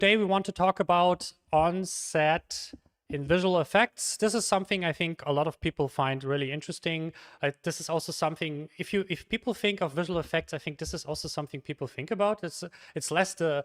today we want to talk about on-set in visual effects. This is something I think a lot of people find really interesting. This is also something, if people think of visual effects, I think this is also something people think about. It's less the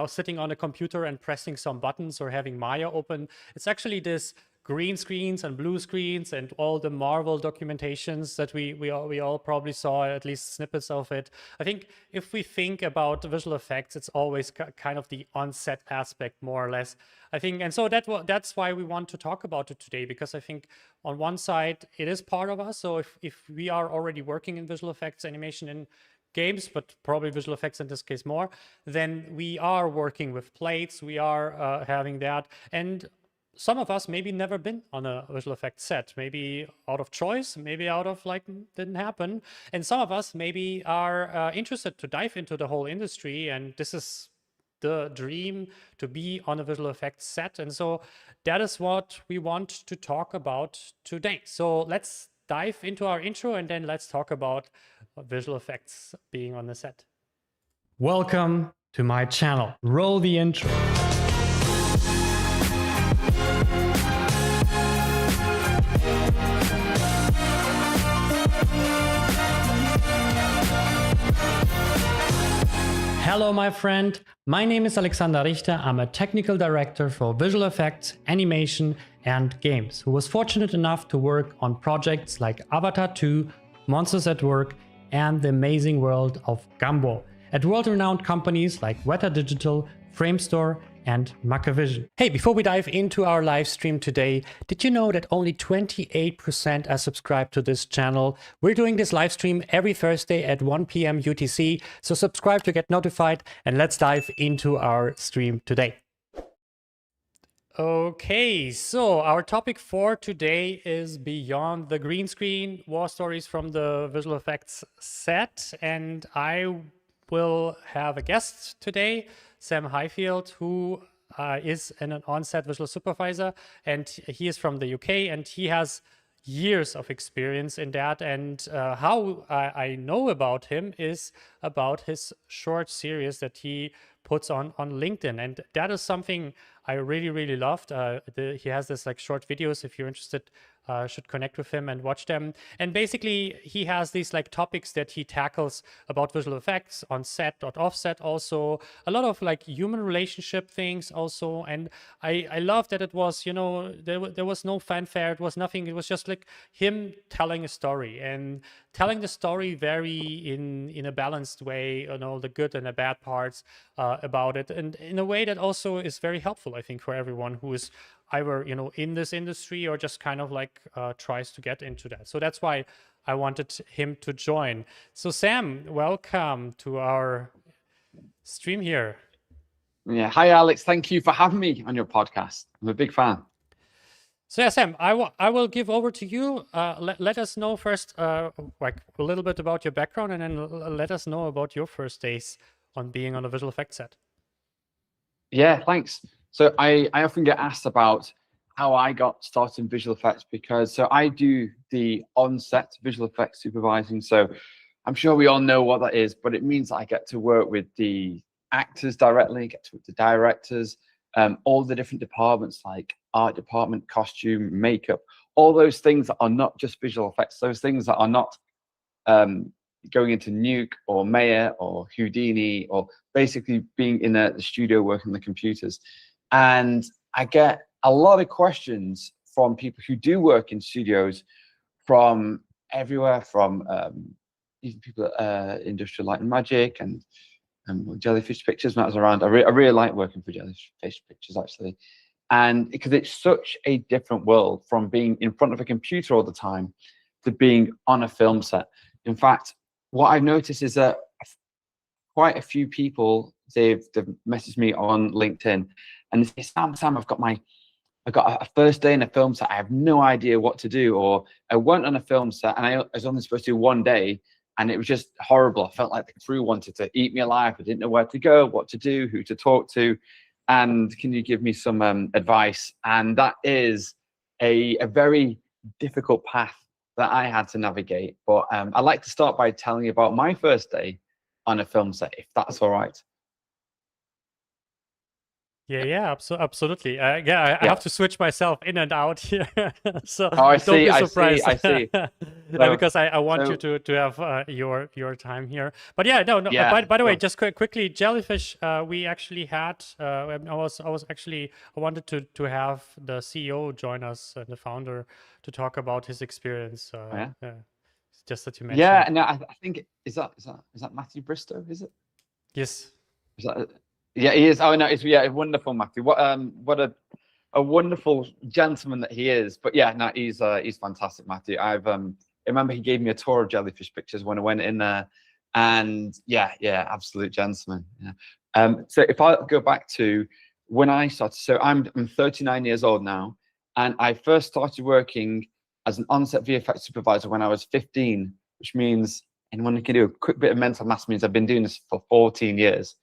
sitting on a computer and pressing some buttons or having Maya open. It's actually this green screens and blue screens and all the Marvel documentations that we all probably saw, at least snippets of it. I think if we think about visual effects, it's always kind of the on-set aspect, more or less. I think, and so that's why we want to talk about it today, because I think on one side it is part of us. So if we are already working in visual effects, animation, and games, but probably visual effects in this case more, then we are working with plates, we are having that. And some of us maybe never been on a visual effects set, maybe out of choice, maybe out of like, didn't happen. And some of us maybe are interested to dive into the whole industry, and this is the dream, to be on a visual effects set. And so that is what we want to talk about today. So let's dive into our intro, and then let's talk about visual effects being on the set. Welcome to my channel. Roll the intro. Hello, my friend. My name is Alexander Richter. I'm a technical director for visual effects, animation, and games, who was fortunate enough to work on projects like Avatar 2, Monsters at Work, and the amazing world of Gumball at world-renowned companies like Weta Digital, Framestore, and Macrovision. Hey, before we dive into our live stream today, did you know that only 28% are subscribed to this channel? We're doing this live stream every Thursday at 1 p.m. UTC, so subscribe to get notified, and let's dive into our stream today. Okay, so our topic for today is Beyond the Green Screen, War Stories from the Visual Effects Set, and I will have a guest today, Sam Highfield, who is an on-set visual supervisor, and he is from the UK, and he has years of experience in that. And how I know about him is about his short series that he puts on LinkedIn, and that is something I really loved. He has this like short videos. If you're interested, should connect with him and watch them. And basically he has these like topics that he tackles about visual effects on set or offset, also a lot of like human relationship things also. And I love that it was, there was no fanfare, it was nothing, it was just like him telling a story, and telling the story very in a balanced way, the good and the bad parts about it, and in a way that also is very helpful, I think, for everyone who is either in this industry or just kind of like tries to get into that. So that's why I wanted him to join. So Sam, welcome to our stream here. Yeah, hi Alex, thank you for having me on your podcast. I'm a big fan. So yeah, Sam, I will give over to you. Let us know first like a little bit about your background, and then let us know about your first days on being on a visual effects set. Yeah, thanks. So I often get asked about how I got started in visual effects, because I do the on-set visual effects supervising. So I'm sure we all know what that is, but it means that I get to work with the actors directly, get to work with the directors, all the different departments like art department, costume, makeup, all those things that are not just visual effects, those things that are not going into Nuke or Maya or Houdini, or basically being in the studio working on the computers. And I get a lot of questions from people who do work in studios from everywhere, from even people at Industrial Light and Magic and Jellyfish Pictures when I was around. I really like working for Jellyfish Pictures, actually. And because it's such a different world from being in front of a computer all the time to being on a film set. In fact, what I've noticed is that quite a few people, they've messaged me on LinkedIn and they say, Sam, I've got a first day in a film set. I have no idea what to do. Or I went on a film set and I was only supposed to do one day, and it was just horrible. I felt like the crew wanted to eat me alive. I didn't know where to go, what to do, who to talk to. And can you give me some advice? And that is a very difficult path that I had to navigate. But I'd like to start by telling you about my first day on a film set, if that's all right. Yeah, absolutely. Yeah, I Yeah. have to switch myself in and out here, so Oh, I don't see. be I see. surprised. I see. So, Because I want you so to have your time here. But yeah, no. yeah, By the way, sure. just quickly, jellyfish. We actually had. I wanted to have the CEO join us, the founder, to talk about his experience. Oh, yeah. Just that you mentioned Yeah, it. and I think is that Matthew Bristow? Is it? Yes. Is that, yeah, he is. Oh no, it's yeah, wonderful, Matthew. What a wonderful gentleman that he is. But yeah, no, he's fantastic, Matthew. I remember he gave me a tour of Jellyfish Pictures when I went in there, and yeah, absolute gentleman. Yeah. So if I go back to when I started, so I'm 39 years old now, and I first started working as an on-set VFX supervisor when I was 15, which means anyone who can do a quick bit of mental math means I've been doing this for 14 years.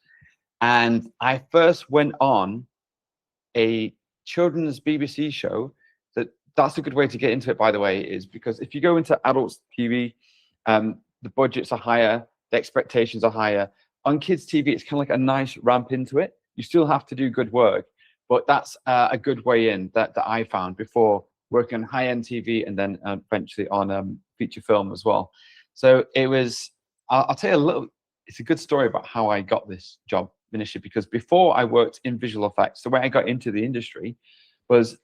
And I first went on a children's BBC show. That's a good way to get into it, by the way, is because if you go into adults TV, the budgets are higher, the expectations are higher. On kids TV, it's kind of like a nice ramp into it. You still have to do good work, but that's a good way in that I found before working on high-end TV and then eventually on feature film as well. So it was, I'll tell you a little, it's a good story about how I got this job initially, because before I worked in visual effects, the way I got into the industry was,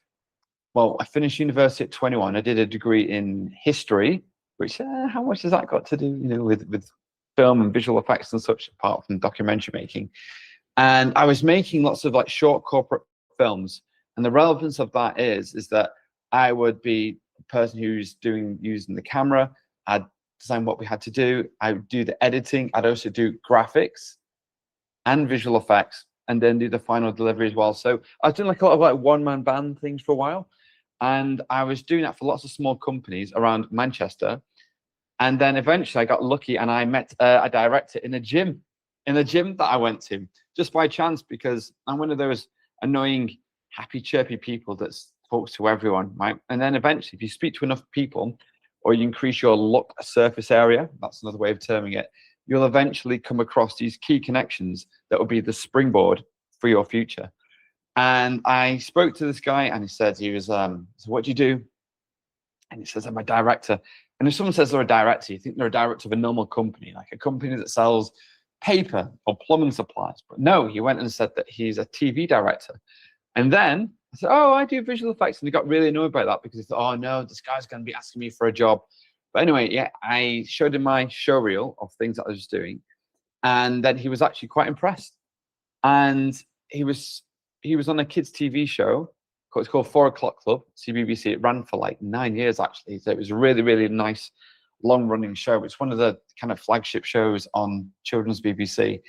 well, I finished university at 21. I did a degree in history, which how much has that got to do, with film and visual effects and such, apart from documentary making? And I was making lots of like short corporate films, and the relevance of that is that I would be the person who's using the camera. I'd design what we had to do. I would do the editing. I'd also do graphics and visual effects, and then do the final delivery as well. So I was doing like a lot of like one-man band things for a while, and I was doing that for lots of small companies around Manchester. And then eventually I got lucky and I met a director in a gym that I went to just by chance, because I'm one of those annoying, happy, chirpy people that talks to everyone, right? And then eventually, if you speak to enough people, or you increase your look surface area, that's another way of terming it, you'll eventually come across these key connections that will be the springboard for your future. And I spoke to this guy, and he said, so what do you do? And he says, I'm a director. And if someone says they're a director, you think they're a director of a normal company, like a company that sells paper or plumbing supplies. But no, he went and said that he's a TV director. And then I said, oh, I do visual effects. And he got really annoyed by that, because he thought, oh no, this guy's going to be asking me for a job. But anyway, yeah, I showed him my show reel of things that I was doing. And then he was actually quite impressed. And he was on a kids' TV show. It's called 4 O'Clock Club, CBBC. It ran for like 9 years, actually. So it was a really, really nice, long-running show. It's one of the kind of flagship shows on children's BBC.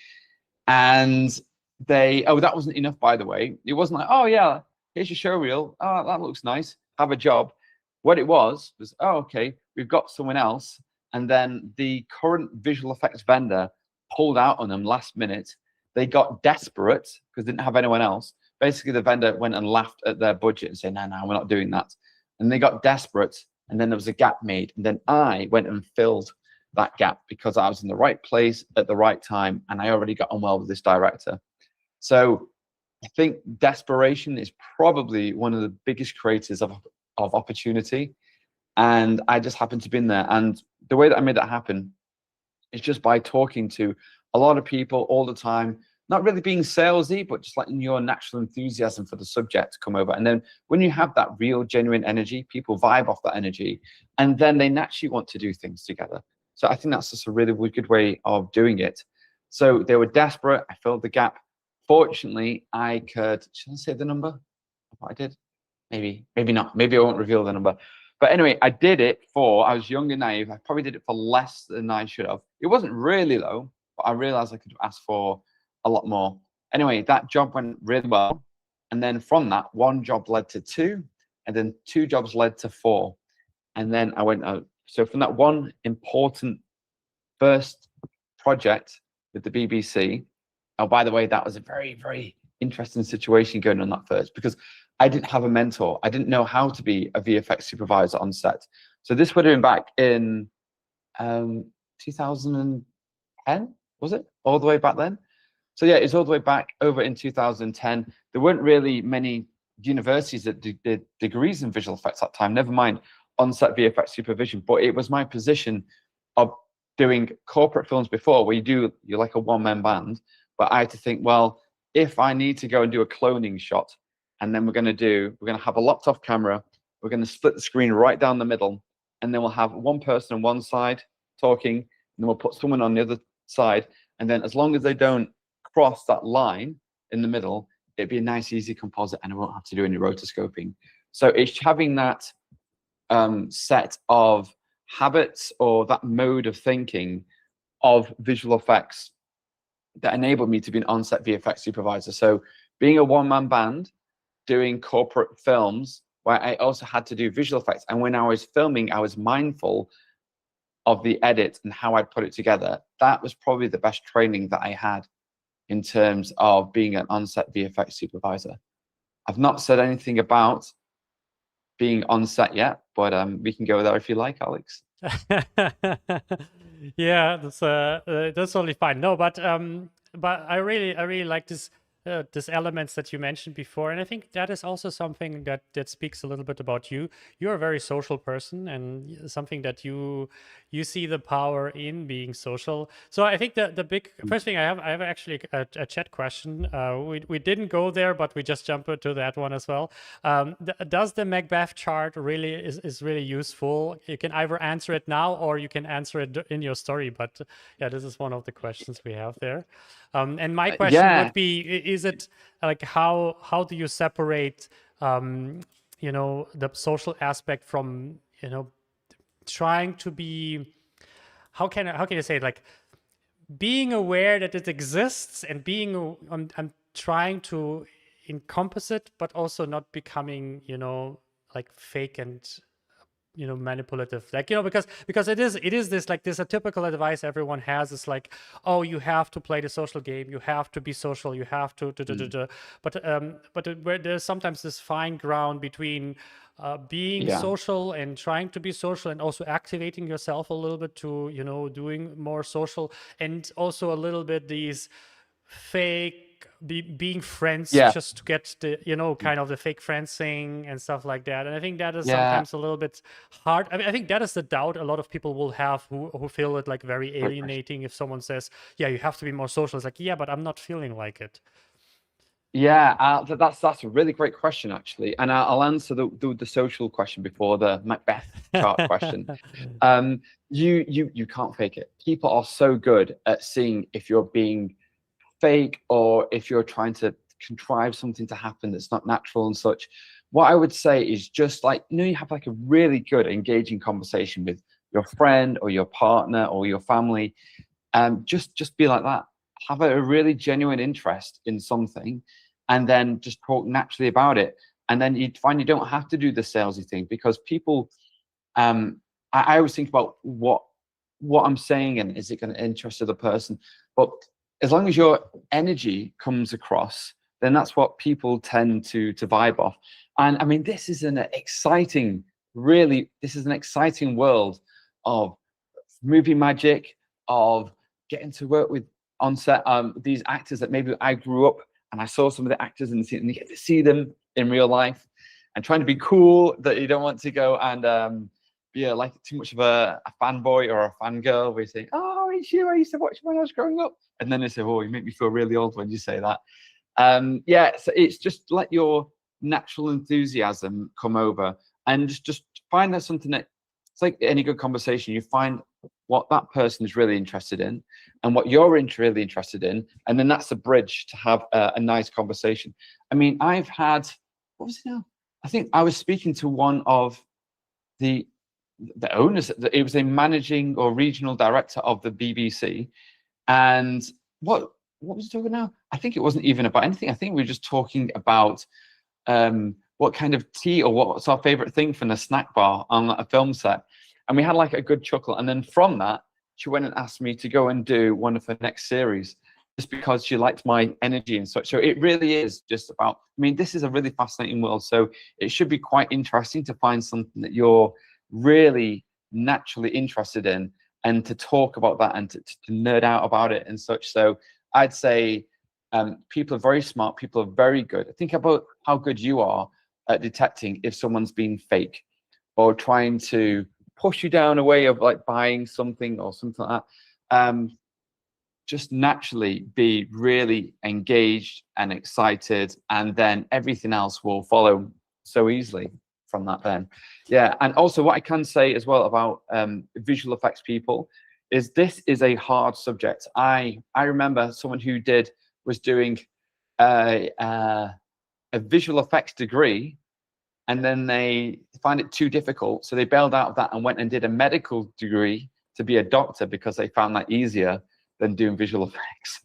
And that wasn't enough, by the way. It wasn't like, oh, yeah, here's your show reel. Oh, that looks nice. Have a job. What it was, oh, okay, we've got someone else. And then the current visual effects vendor pulled out on them last minute. They got desperate because they didn't have anyone else. Basically, the vendor went and laughed at their budget and said, no, we're not doing that. And they got desperate. And then there was a gap made. And then I went and filled that gap because I was in the right place at the right time. And I already got on well with this director. So I think desperation is probably one of the biggest creators of opportunity. And I just happened to be in there. And the way that I made that happen is just by talking to a lot of people all the time, not really being salesy, but just letting your natural enthusiasm for the subject come over. And then when you have that real, genuine energy, people vibe off that energy, and then they naturally want to do things together. So I think that's just a really good way of doing it. So they were desperate. I filled the gap. Fortunately, I could, should I say the number? What I did? Maybe not. Maybe I won't reveal the number. But anyway, I did it I was young and naive. I probably did it for less than I should have. It wasn't really low, but I realized I could ask for a lot more. Anyway, that job went really well. And then from that, one job led to 2, and then 2 jobs led to 4. And then I went out. So from that one important first project with the BBC, oh, by the way, that was a very, very interesting situation going on that first, because I didn't have a mentor. I didn't know how to be a VFX supervisor on set. So this would have been back in 2010, was it? All the way back then. So yeah, it's all the way back over in 2010. There weren't really many universities that did degrees in visual effects at that time, never mind on-set VFX supervision, but it was my position of doing corporate films before where you're like a one-man band, but I had to think, well, if I need to go and do a cloning shot, and then we're going to have a locked off camera, we're going to split the screen right down the middle, and then we'll have one person on one side talking, and then we'll put someone on the other side, and then as long as they don't cross that line in the middle, it'd be a nice, easy composite, and I won't have to do any rotoscoping. So it's having that set of habits or that mode of thinking of visual effects that enabled me to be an on-set VFX supervisor. So being a one-man band, doing corporate films where I also had to do visual effects, and when I was filming, I was mindful of the edit and how I'd put it together. That was probably the best training that I had in terms of being an on-set VFX supervisor. I've not said anything about being on set yet, but we can go there if you like, Alex. Yeah, that's totally fine. No, but I really like this elements that you mentioned before, and I think that is also something that speaks a little bit about you. You're a very social person, and something that you see the power in being social. So I think the big first thing I have actually a chat question. We didn't go there, but we just jump into that one as well. Does the Macbeth chart really is really useful? You can either answer it now or you can answer it in your story. But yeah, this is one of the questions we have there. And my question would be: is it like how do you separate, the social aspect from trying to be, how can I say it, like being aware that it exists and being I'm trying to encompass it, but also not becoming like fake and manipulative, like because it is this, like, this a typical advice everyone has is like, oh, you have to play the social game, you have to be social, you have to but where there's sometimes this fine ground between being social and trying to be social, and also activating yourself a little bit to doing more social, and also a little bit these fake being friends just to get the kind of the fake friends thing and stuff like that. And I think that is sometimes a little bit hard. I mean, I think that is the doubt a lot of people will have who feel it like very alienating if someone says, yeah, you have to be more social. It's like, yeah, but I'm not feeling like it. Yeah, that's a really great question, actually, and I'll answer the social question before the Macbeth chart question. You can't fake it. People are so good at seeing if you're being fake or if you're trying to contrive something to happen that's not natural and such. What I would say is just like, you have like a really good engaging conversation with your friend or your partner or your family, just be like that. Have a really genuine interest in something, and then just talk naturally about it. And then you'd find you don't have to do the salesy thing, because people, I always think about what I'm saying and is it going to interest the person. But as long as your energy comes across, then that's what people tend to vibe off. And I mean, this is an exciting world of movie magic, of getting to work with on set these actors that maybe I grew up and I saw some of the actors and you get to see them in real life, and trying to be cool, that you don't want to go and be like too much of a fanboy or a fangirl where you say, oh, it's you, I used to watch when I was growing up. And then they say, oh, you make me feel really old when you say that. So it's just let your natural enthusiasm come over, and just find that something that, it's like any good conversation, you find what that person is really interested in and what you're really interested in, and then that's the bridge to have a nice conversation. I mean, I've had, what was it now? I think I was speaking to one of the owners. It was a managing or regional director of the BBC, and what was he talking now? I think it wasn't even about anything. I think we were just talking about what kind of tea or what's our favorite thing from the snack bar on a film set. And we had like a good chuckle. And then from that, she went and asked me to go and do one of her next series, just because she liked my energy and such. So it really is just about, I mean, this is a really fascinating world. So it should be quite interesting to find something that you're really naturally interested in, and to talk about that and to nerd out about it and such. So I'd say People are very smart. People are very good. Think about how good you are at detecting if someone's being fake or trying to push you down a way of like buying something or something like that. Just naturally be really engaged and excited, and then everything else will follow so easily from that then. Yeah, and also what I can say as well about visual effects people is this is a hard subject. I remember someone who was doing a visual effects degree, and then they find it too difficult, so they bailed out of that and went and did a medical degree to be a doctor because they found that easier than doing visual effects.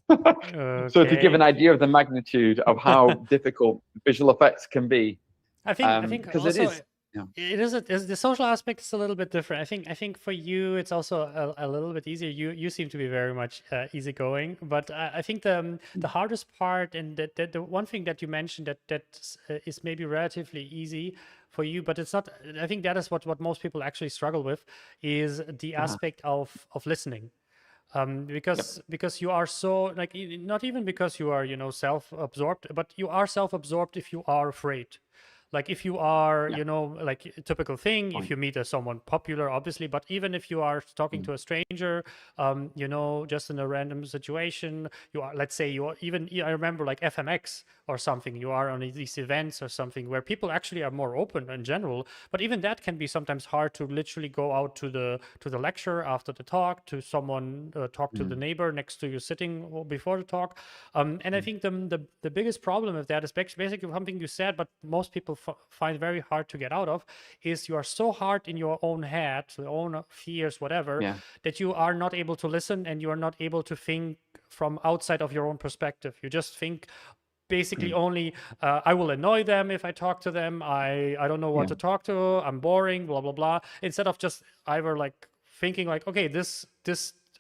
So to give an Okay. idea of the magnitude of how difficult visual effects can be, I think because it also is. Yeah. it is the social aspect is a little bit different. I think for you it's also a little bit easier. You seem to be very much easygoing, but I think the hardest part, and the one thing that you mentioned that is maybe relatively easy for you, but it's not. I think that is what most people actually struggle with, is the aspect of listening. Because you are so like, not even because you are, self-absorbed, but you are self-absorbed if you are afraid. Like if you are, Yeah. like a typical thing, if Point. you meet someone popular, obviously, but even if you are talking to a stranger, just in a random situation, you are, let's say you are even, I remember like FMX or something, you are on these events or something where people actually are more open in general, but even that can be sometimes hard to literally go out to the lecture after the talk, to someone, talk to the neighbor next to you sitting before the talk. And I think the biggest problem with that is basically something you said, but most people find very hard to get out of, is you are so hard in your own head, your own fears, whatever, Yeah. that you are not able to listen, and you are not able to think from outside of your own perspective. You just think basically only, I will annoy them if I talk to them. I don't know what Yeah. to talk to. I'm boring, blah blah blah. Instead of just either like thinking like, okay, this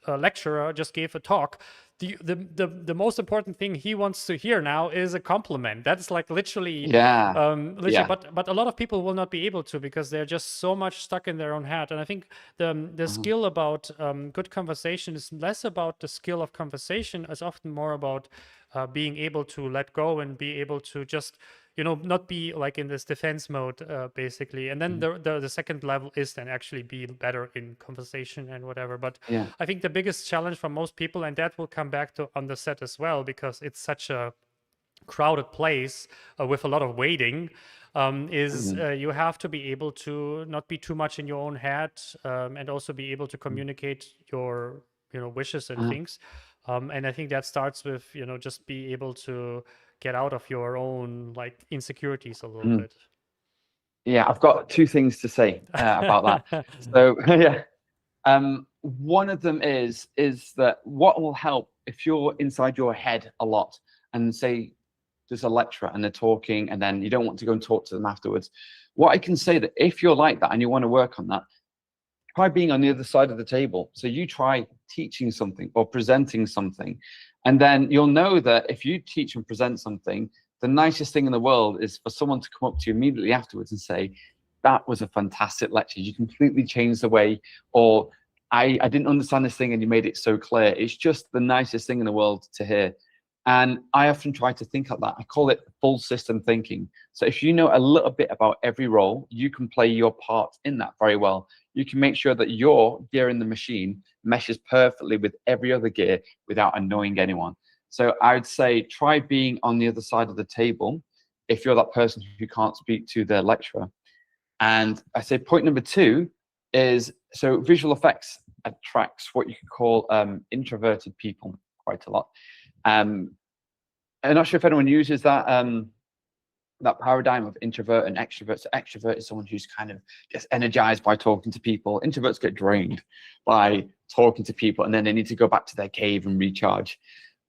lecturer just gave a talk. The most important thing he wants to hear now is a compliment. That's like literally, Yeah. literally. Yeah. But a lot of people will not be able to, because they're just so much stuck in their own head. And I think the skill about good conversation is less about the skill of conversation, as often more about being able to let go and be able to just, not be like in this defense mode, basically. And then the second level is then actually be better in conversation and whatever. But Yeah. I think the biggest challenge for most people, and that will come back to on the set as well, because it's such a crowded place with a lot of waiting, is you have to be able to not be too much in your own head, and also be able to communicate your wishes and things. And I think that starts with just be able to get out of your own like insecurities a little bit. Yeah, I've got two things to say about that. So yeah, one of them is that what will help if you're inside your head a lot, and say there's a lecturer and they're talking, and then you don't want to go and talk to them afterwards. What I can say, that if you're like that and you want to work on that, try being on the other side of the table. So you try teaching something or presenting something, and then you'll know that if you teach and present something, the nicest thing in the world is for someone to come up to you immediately afterwards and say, that was a fantastic lecture. You completely changed the way, or I didn't understand this thing and you made it so clear. It's just the nicest thing in the world to hear. And I often try to think of that. I call it full system thinking. So if you know a little bit about every role, you can play your part in that very well. You can make sure that your gear in the machine meshes perfectly with every other gear without annoying anyone. So I would say try being on the other side of the table if you're that person who can't speak to their lecturer. And I say point number two is, so visual effects attracts what you could call introverted people quite a lot. I'm not sure if anyone uses that that paradigm of introvert and extrovert. So extrovert is someone who's kind of gets energized by talking to people. Introverts get drained by talking to people, and then they need to go back to their cave and recharge.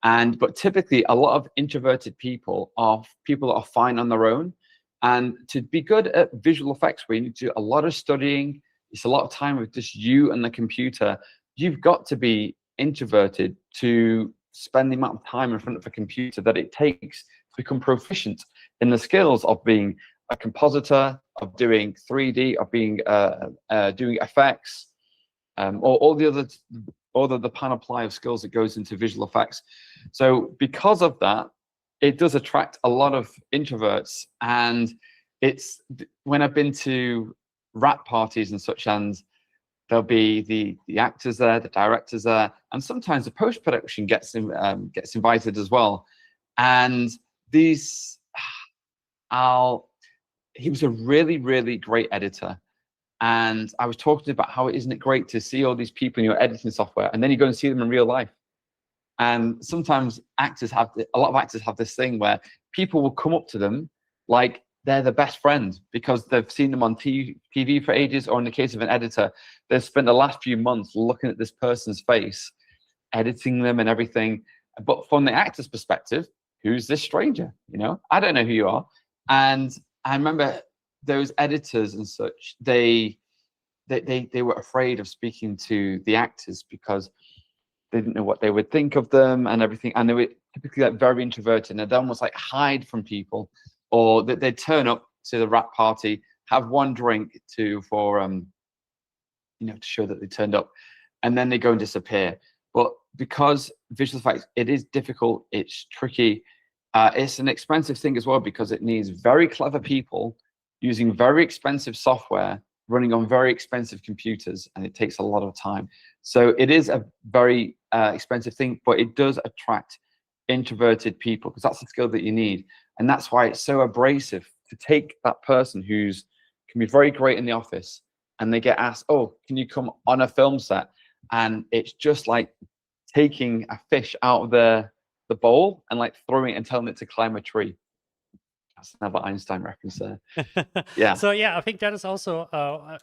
But typically, a lot of introverted people are people that are fine on their own. And to be good at visual effects, where you need to do a lot of studying, it's a lot of time with just you and the computer. You've got to be introverted to spend the amount of time in front of a computer that it takes to become proficient in the skills of being a compositor, of doing 3D, of being doing effects, or all the other all the panoply of skills that goes into visual effects. So because of that, it does attract a lot of introverts. And it's when I've been to wrap parties and such, and there'll be the actors there, the directors there, and sometimes the post-production gets invited as well. And these, he was a really, really great editor. And I was talking about how isn't it great to see all these people in your editing software, and then you go and see them in real life. And sometimes a lot of actors have this thing where people will come up to them like they're the best friend because they've seen them on TV for ages, or in the case of an editor, they've spent the last few months looking at this person's face, editing them and everything. But from the actor's perspective, who's this stranger? You know, I don't know who you are. And I remember those editors and such, they were afraid of speaking to the actors because they didn't know what they would think of them and everything. And they were typically like very introverted, and they'd almost like hide from people, or that they'd turn up to the wrap party, have one drink to show that they turned up, and then they go and disappear. But because visual effects, it is difficult, it's tricky, it's an expensive thing as well, because it needs very clever people using very expensive software, running on very expensive computers, and it takes a lot of time. So it is a very expensive thing, but it does attract introverted people because that's the skill that you need. And that's why it's so abrasive to take that person who's can be very great in the office, and they get asked, oh, can you come on a film set? And it's just like taking a fish out of the bowl and like throwing it and telling it to climb a tree. That's another Einstein reference there. Yeah. So yeah, I think that is also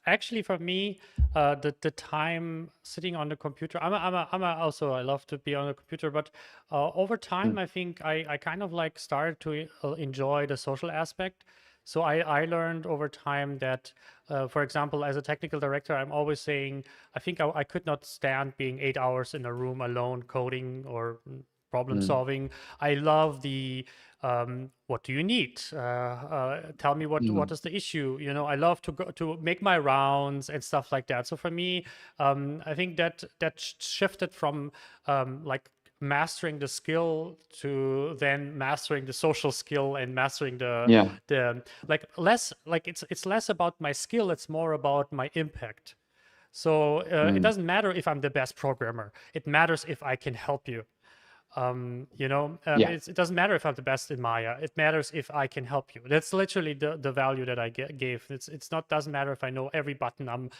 actually for me the time sitting on the computer. I love to be on the computer, but over time I think I kind of like started to enjoy the social aspect. So I learned over time that, for example, as a technical director, I'm always saying I think I could not stand being 8 hours in a room alone coding or problem solving. I love the what do you need? Tell me what is the issue? You know, I love to go to make my rounds and stuff like that. So for me, I think that shifted from like mastering the skill to then mastering the social skill and mastering the like less like it's less about my skill, it's more about my impact. So it doesn't matter if I'm the best programmer, it matters if I can help you. It doesn't matter if I'm the best in Maya. It matters if I can help you. That's literally the value that I gave. It's not doesn't matter if I know every button. I'm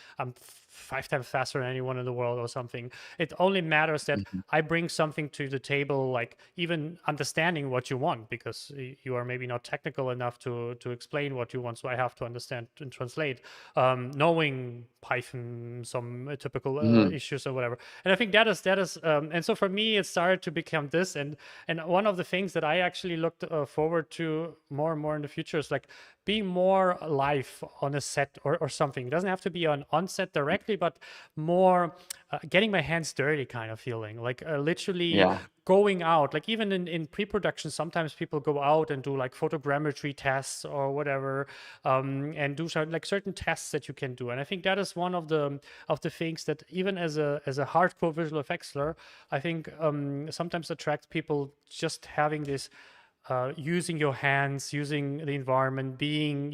5 times faster than anyone in the world or something. It only matters that I bring something to the table, like even understanding what you want, because you are maybe not technical enough to explain what you want. So I have to understand and translate, knowing Python, some typical issues or whatever. And I think that is and so for me, it started to become this, and one of the things that I actually looked forward to more and more in the future is like being more live on a set or something. It doesn't have to be on set directly, but more getting my hands dirty kind of feeling, like literally going out. Like even in pre-production, sometimes people go out and do like photogrammetry tests or whatever, and do like certain tests that you can do. And I think that is one of the things that even as a hardcore visual effectser, I think sometimes attracts people, just having this using your hands, using the environment, being,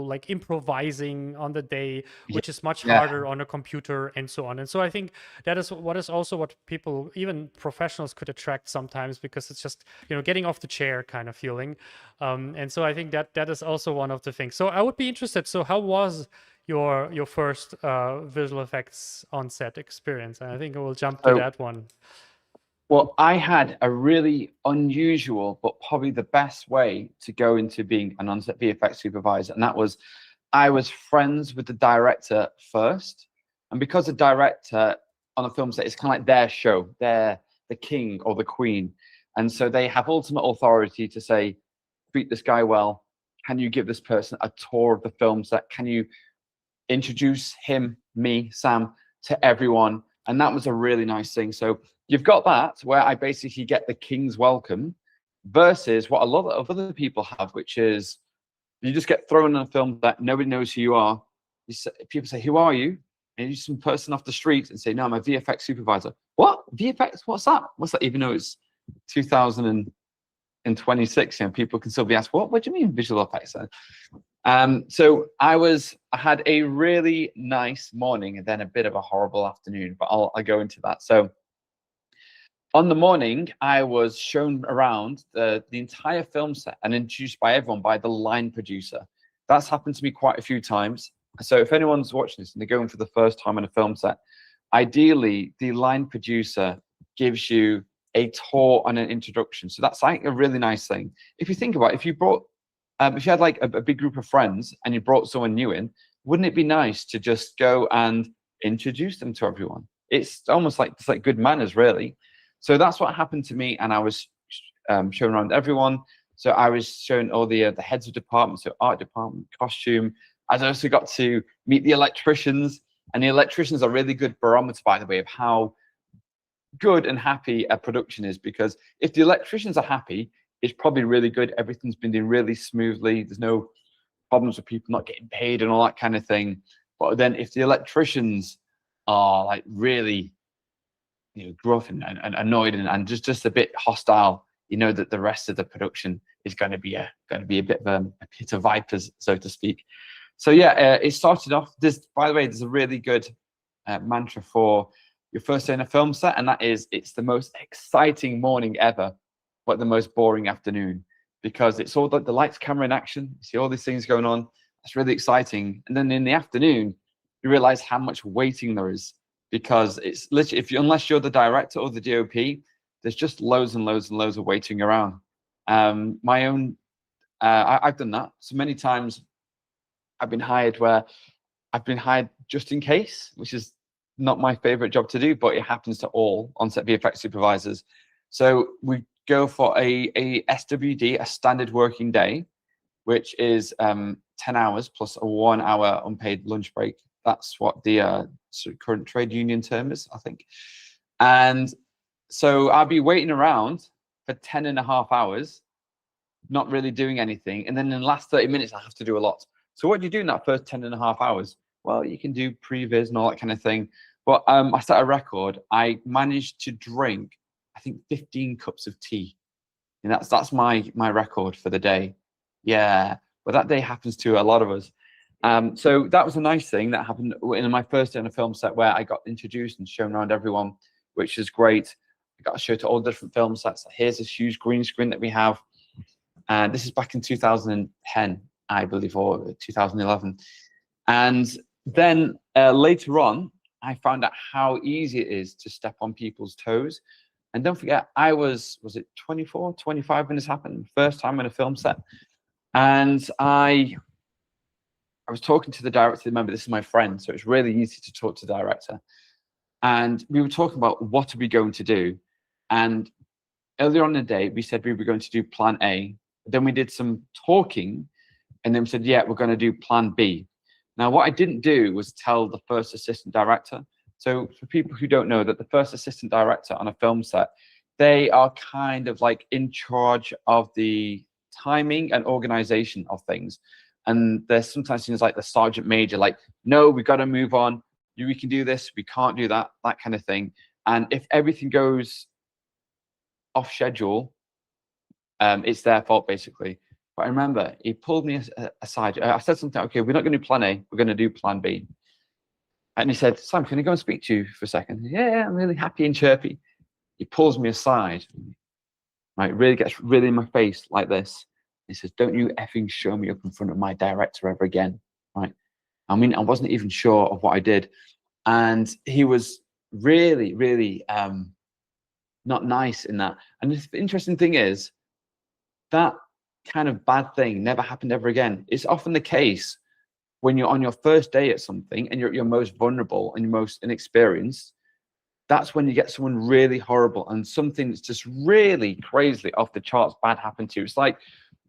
like improvising on the day, which is much harder on a computer and so on. And so I think that is also what people, even professionals, could attract sometimes, because it's just, getting off the chair kind of feeling. And so I think that is also one of the things. So I would be interested. So how was your first visual effects on set experience? And I think I will jump to that one. Well, I had a really unusual, but probably the best way to go into being an on-set VFX supervisor. And that was, I was friends with the director first. And because the director on a film set is kind of like their show, they're the king or the queen. And so they have ultimate authority to say, treat this guy well. Can you give this person a tour of the film set? Can you introduce him, me, Sam, to everyone? And that was a really nice thing. So you've got that where I basically get the king's welcome, versus what a lot of other people have, which is you just get thrown in a film that nobody knows who you are. People say, who are you? and you're some person off the street and say, no, I'm a VFX supervisor. What? VFX? What's that? What's that? Even though it's 2026, people can still be asked, what do you mean visual effects? So I had a really nice morning and then a bit of a horrible afternoon, but I'll go into that. So on the morning, I was shown around the entire film set and introduced by everyone by the line producer. That's happened to me quite a few times. So if anyone's watching this and they're going for the first time on a film set, ideally the line producer gives you a tour and an introduction. So that's like a really nice thing. If you think about it, if you had like a big group of friends and you brought someone new in, wouldn't it be nice to just go and introduce them to everyone? It's almost like good manners, really. So that's what happened to me, and I was shown around everyone. So I was shown all the heads of departments, so art department, costume. I also got to meet the electricians, and the electricians are really good barometer, by the way, of how good and happy a production is, because if the electricians are happy, it's probably really good. Everything's been doing really smoothly. There's no problems with people not getting paid and all that kind of thing. But then if the electricians are like really, gruff and annoyed and just a bit hostile, that the rest of the production is going to be a bit of a pit of vipers, so to speak. So yeah, it started off. By the way, there's a really good mantra for your first day in a film set, and that is, it's the most exciting morning ever, but the most boring afternoon, because it's all the lights, camera in action. You see all these things going on. It's really exciting. And then in the afternoon, you realize how much waiting there is, because it's literally, unless you're the director or the DOP, there's just loads and loads and loads of waiting around. I've done that so many times. I've been hired just in case, which is not my favorite job to do, but it happens to all on-set VFX supervisors. So we go for a SWD, a standard working day, which is 10 hours plus a 1 hour unpaid lunch break. That's what the current trade union term is, I think. And so I'll be waiting around for 10.5 hours, not really doing anything. And then in the last 30 minutes, I have to do a lot. So what do you do in that first 10.5 hours? Well, you can do previs and all that kind of thing. But I set a record. I managed to drink, I think, 15 cups of tea. And that's my record for the day. Yeah, but that day happens to a lot of us. So that was a nice thing that happened in my first day on a film set, where I got introduced and shown around everyone, which is great. I got to show to all the different film sets. Here's this huge green screen that we have. And this is back in 2010, I believe, or 2011. And then later on, I found out how easy it is to step on people's toes. And don't forget, was it 24, 25 when this happened? First time on a film set. And I was talking to the director. Remember, this is my friend, so it's really easy to talk to the director. And we were talking about what are we going to do. And earlier on in the day, we said we were going to do plan A. Then we did some talking, and then we said, yeah, we're going to do plan B. Now, what I didn't do was tell the first assistant director. So for people who don't know, that the first assistant director on a film set, they are kind of like in charge of the timing and organization of things. And there's sometimes things like the sergeant major, like, no, we've got to move on. We can do this, we can't do that, that kind of thing. And if everything goes off schedule, it's their fault, basically. But I remember he pulled me aside. I said something, okay, we're not going to do plan A, we're going to do plan B. And he said, Sam, can I go and speak to you for a second? Yeah, I'm really happy and chirpy. He pulls me aside, right, really gets really in my face like this. He says, don't you effing show me up in front of my director ever again, right? I mean, I wasn't even sure of what I did. And he was really, really not nice in that. And the interesting thing is, that kind of bad thing never happened ever again. It's often the case when you're on your first day at something and you're most vulnerable and you're most inexperienced. That's when you get someone really horrible and something that's just really crazily off the charts bad happened to you. It's like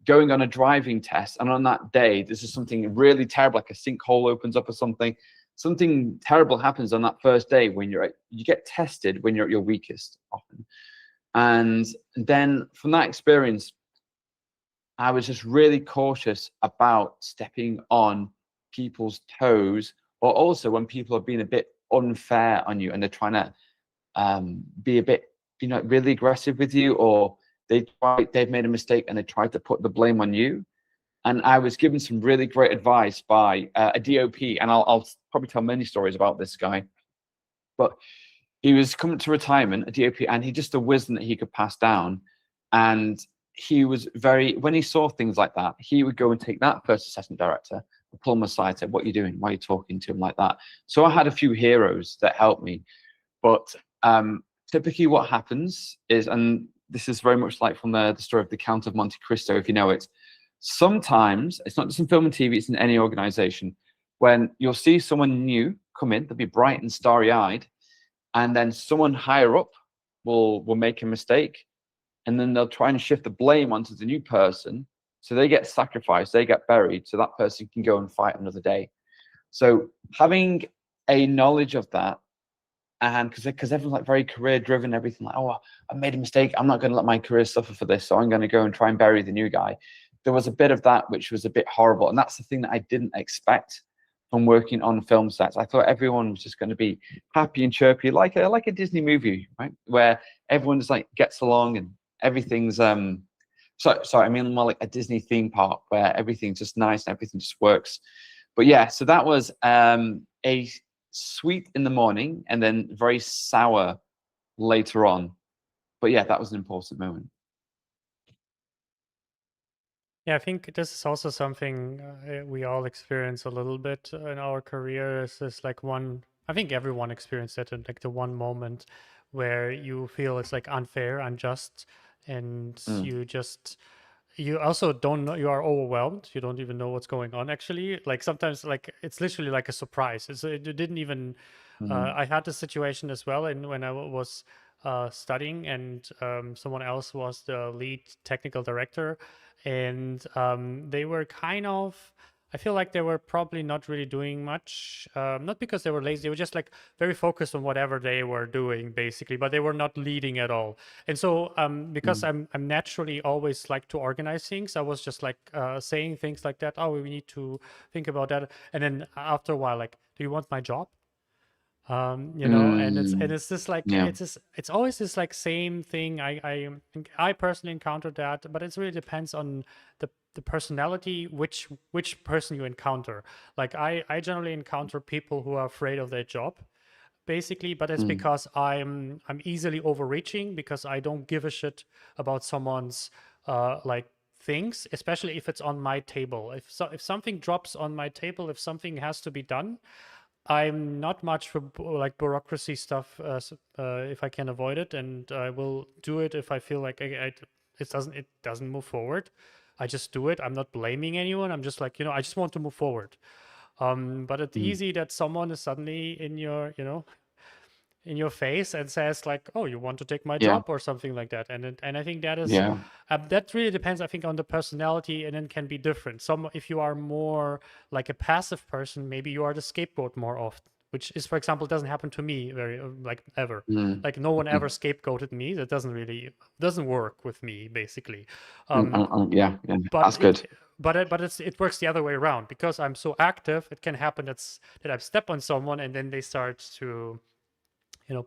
going on a driving test, and on that day, this is something really terrible, like a sinkhole opens up or something. Something terrible happens on that first day when you get tested when you're at your weakest often. And then from that experience, I was just really cautious about stepping on people's toes or also when people are being a bit unfair on you and they're trying to be a bit, really aggressive with you, or they've made a mistake and they tried to put the blame on you. And I was given some really great advice by a DOP, and I'll probably tell many stories about this guy, but he was coming to retirement, a DOP, and he just a wisdom that he could pass down. And he was when he saw things like that, he would go and take that first assessment director, pull him aside, say, "What are you doing? Why are you talking to him like that?" So I had a few heroes that helped me. But typically what happens is, and this is very much like from the story of the Count of Monte Cristo, if you know it, sometimes, it's not just in film and TV, it's in any organization, when you'll see someone new come in, they'll be bright and starry-eyed, and then someone higher up will make a mistake, and then they'll try and shift the blame onto the new person, so they get sacrificed, they get buried, so that person can go and fight another day. So having a knowledge of that, and because everyone's like very career driven, everything like, oh, I made a mistake, I'm not going to let my career suffer for this, so I'm going to go and try and bury the new guy. There was a bit of that which was a bit horrible, and that's the thing that I didn't expect from working on film sets. I thought everyone was just going to be happy and chirpy, like a Disney movie, right, where everyone just like gets along and everything's sorry, I mean more like a Disney theme park where everything's just nice and everything just works. But yeah, so that was a sweet in the morning and then very sour later on. But yeah, that was an important moment. Yeah, I think this is also something we all experience a little bit in our career. Is like I think everyone experienced it, in like the one moment where you feel it's like unfair, unjust, and you also don't know, you are overwhelmed, you don't even know what's going on actually. Like sometimes like it's literally like a surprise. It didn't even I had this situation as well, and when I was studying, and someone else was the lead technical director, and they were kind of, I feel like they were probably not really doing much, not because they were lazy, they were just like very focused on whatever they were doing basically, but they were not leading at all. And so because I'm naturally always like to organize things, I was just like saying things like that, oh, we need to think about that. And then after a while, like, do you want my job? And it's just like it's always this like same thing. I personally encountered that, but it really depends on the personality, which person you encounter. Like I generally encounter people who are afraid of their job, basically, but it's because I'm easily overreaching, because I don't give a shit about someone's like things, especially if it's on my table. If something drops on my table, if something has to be done, I'm not much for like bureaucracy stuff if I can avoid it, and I will do it if I feel like it doesn't move forward. I just do it. I'm not blaming anyone. I'm just like, I just want to move forward. But it's easy that someone is suddenly in your face and says like, oh, you want to take my job or something like that. And I think that is that really depends, I think, on the personality, and then can be different. If you are more like a passive person, maybe you are the scapegoat more often, which is, for example, doesn't happen to me very like ever. Like no one ever scapegoated me. That doesn't work with me, basically. That's good. But it works the other way around, because I'm so active. It can happen that I step on someone and then they start to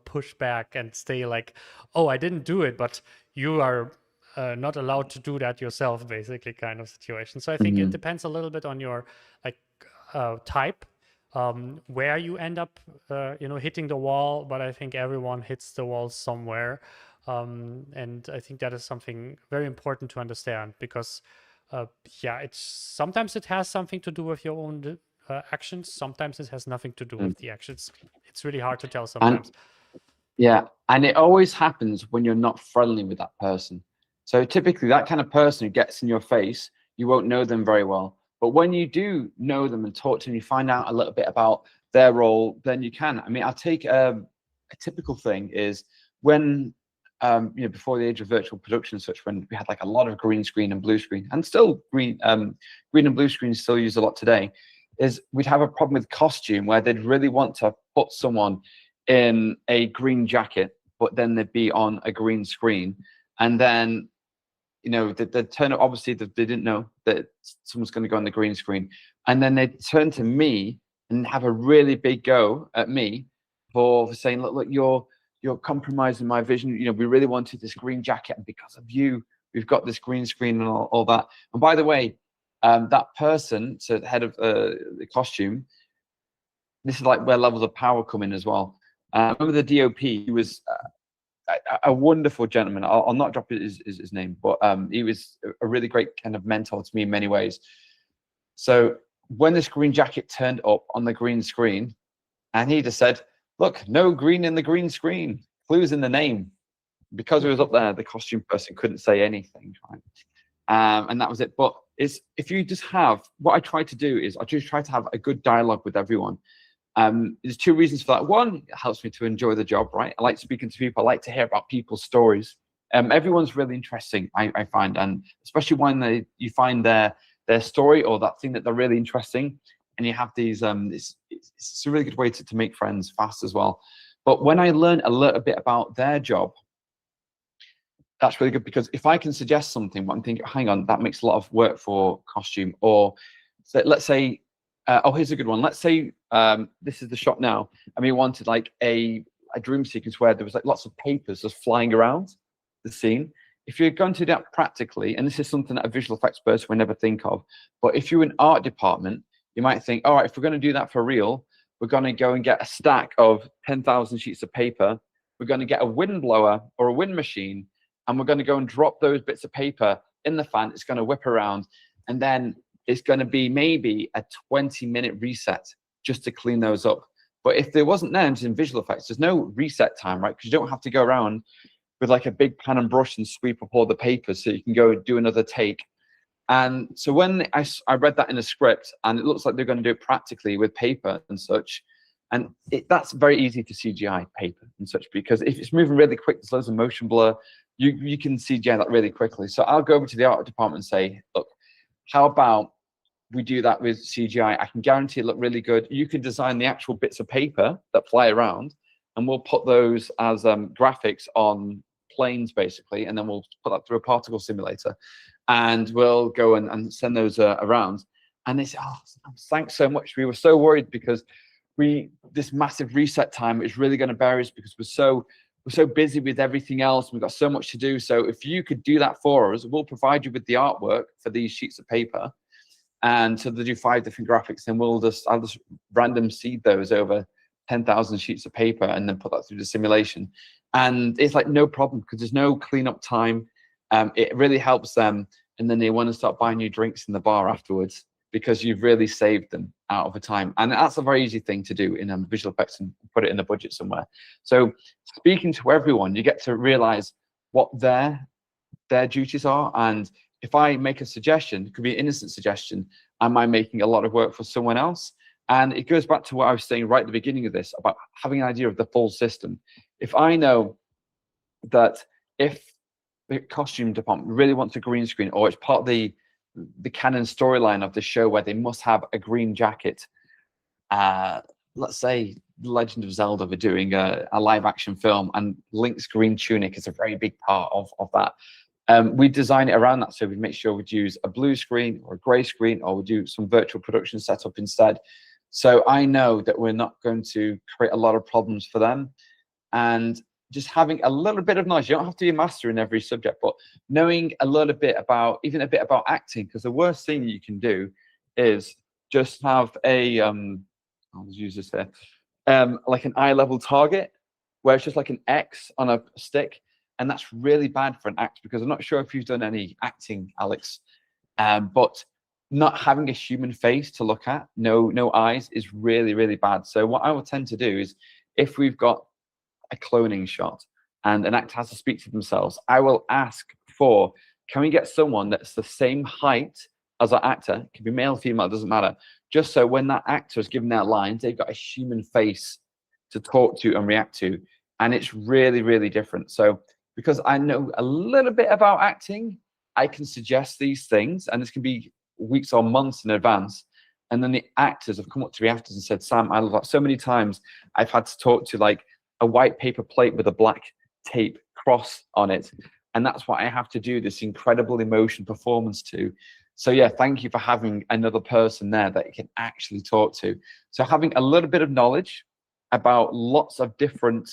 push back and stay like, oh, I didn't do it, but you are not allowed to do that yourself, basically, kind of situation. So I think it depends a little bit on your like type, where you end up hitting the wall, but I think everyone hits the wall somewhere, and I think that is something very important to understand, because sometimes it has something to do with your own actions, sometimes it has nothing to do with the actions. It's really hard to tell sometimes. And it always happens when you're not friendly with that person. So typically that kind of person who gets in your face, you won't know them very well. But when you do know them and talk to them, you find out a little bit about their role, then you can. I mean, I'll take a typical thing is when, before the age of virtual production and such, when we had like a lot of green screen and blue screen, and still green and blue screen still used a lot today, is we'd have a problem with costume where they'd really want to put someone in a green jacket, but then they'd be on a green screen, and then they'd turn up. Obviously they didn't know that someone's going to go on the green screen, and then they'd turn to me and have a really big go at me for saying, look, you're compromising my vision. You know, we really wanted this green jacket, and because of you, we've got this green screen and all that. And by the way, that person, so the head of the costume, this is like where levels of power come in as well. Remember the DOP? He was a wonderful gentleman. I'll not drop his name, but he was a really great kind of mentor to me in many ways. So when this green jacket turned up on the green screen, and he just said, look, no green in the green screen, clues in the name. Because it was up there, the costume person couldn't say anything, right? And that was it. But if you just have, what I try to do is I just try to have a good dialogue with everyone. There's two reasons for that. One, it helps me to enjoy the job, right? I like speaking to people. I like to hear about people's stories. Everyone's really interesting, I find, and especially when you find their story or that thing that they're really interesting, and you have these. It's a really good way to make friends fast as well. But when I learn a little bit about their job, that's really good, because if I can suggest something, but I'm thinking, hang on, that makes a lot of work for costume, or let's say. Oh, here's a good one. Let's say this is the shot now, and we wanted like a dream sequence where there was like lots of papers just flying around the scene. If you're going to do that practically, and this is something that a visual effects person would never think of, but if you're in art department, you might think, all right, if we're going to do that for real, we're going to go and get a stack of 10,000 sheets of paper. We're going to get a wind blower or a wind machine, and we're going to go and drop those bits of paper in the fan. It's going to whip around, and then it's going to be maybe a 20-minute reset just to clean those up. But if there wasn't there in visual effects, there's no reset time, right? Because you don't have to go around with like a big pan and brush and sweep up all the papers, so you can go do another take. And so when I read that in a script, and it looks like they're going to do it practically with paper and such, and that's very easy to CGI paper and such, because if it's moving really quick, there's loads of motion blur, you can CGI that really quickly. So I'll go over to the art department and say, look, how about we do that with CGI? I can guarantee it look really good. You can design the actual bits of paper that fly around, and we'll put those as graphics on planes, basically, and then we'll put that through a particle simulator, and we'll go and send those around. And they say, oh, thanks so much. We were so worried because this massive reset time is really going to bury us, because we're so busy with everything else. We've got so much to do. So if you could do that for us, we'll provide you with the artwork for these sheets of paper. And so they do 5 different graphics, and I'll just random seed those over 10,000 sheets of paper and then put that through the simulation. And it's like no problem, because there's no cleanup time. It really helps them. And then they want to start buying you drinks in the bar afterwards, because you've really saved them out of a time. And that's a very easy thing to do in visual effects, and put it in the budget somewhere. So speaking to everyone, you get to realize what their duties are. And if I make a suggestion, it could be an innocent suggestion, am I making a lot of work for someone else? And it goes back to what I was saying right at the beginning of this about having an idea of the full system. If I know that if the costume department really wants a green screen, or it's part of the canon storyline of the show where they must have a green jacket, let's say Legend of Zelda, we're doing a live action film, and Link's green tunic is a very big part of that. We design it around that, so we make sure we'd use a blue screen or a gray screen, or we do some virtual production setup instead. So I know that we're not going to create a lot of problems for them. And just having a little bit of knowledge, you don't have to be a master in every subject, but knowing a little bit about, even a bit about acting, because the worst thing you can do is just have I'll use this here, like an eye level target, where it's just like an X on a stick. And that's really bad for an actor, because I'm not sure if you've done any acting, Alex, but not having a human face to look at, no eyes, is really, really bad. So what I will tend to do is, if we've got a cloning shot and an actor has to speak to themselves, I will ask for, can we get someone that's the same height as our actor? It can be male, female, it doesn't matter. Just so when that actor is giving their lines, they've got a human face to talk to and react to. And it's really, really different. So because I know a little bit about acting, I can suggest these things, and this can be weeks or months in advance. And then the actors have come up to me afterwards and said, Sam, I love that. So many times I've had to talk to like a white paper plate with a black tape cross on it. And that's what I have to do this incredible emotion performance to. So yeah, thank you for having another person there that you can actually talk to. So having a little bit of knowledge about lots of different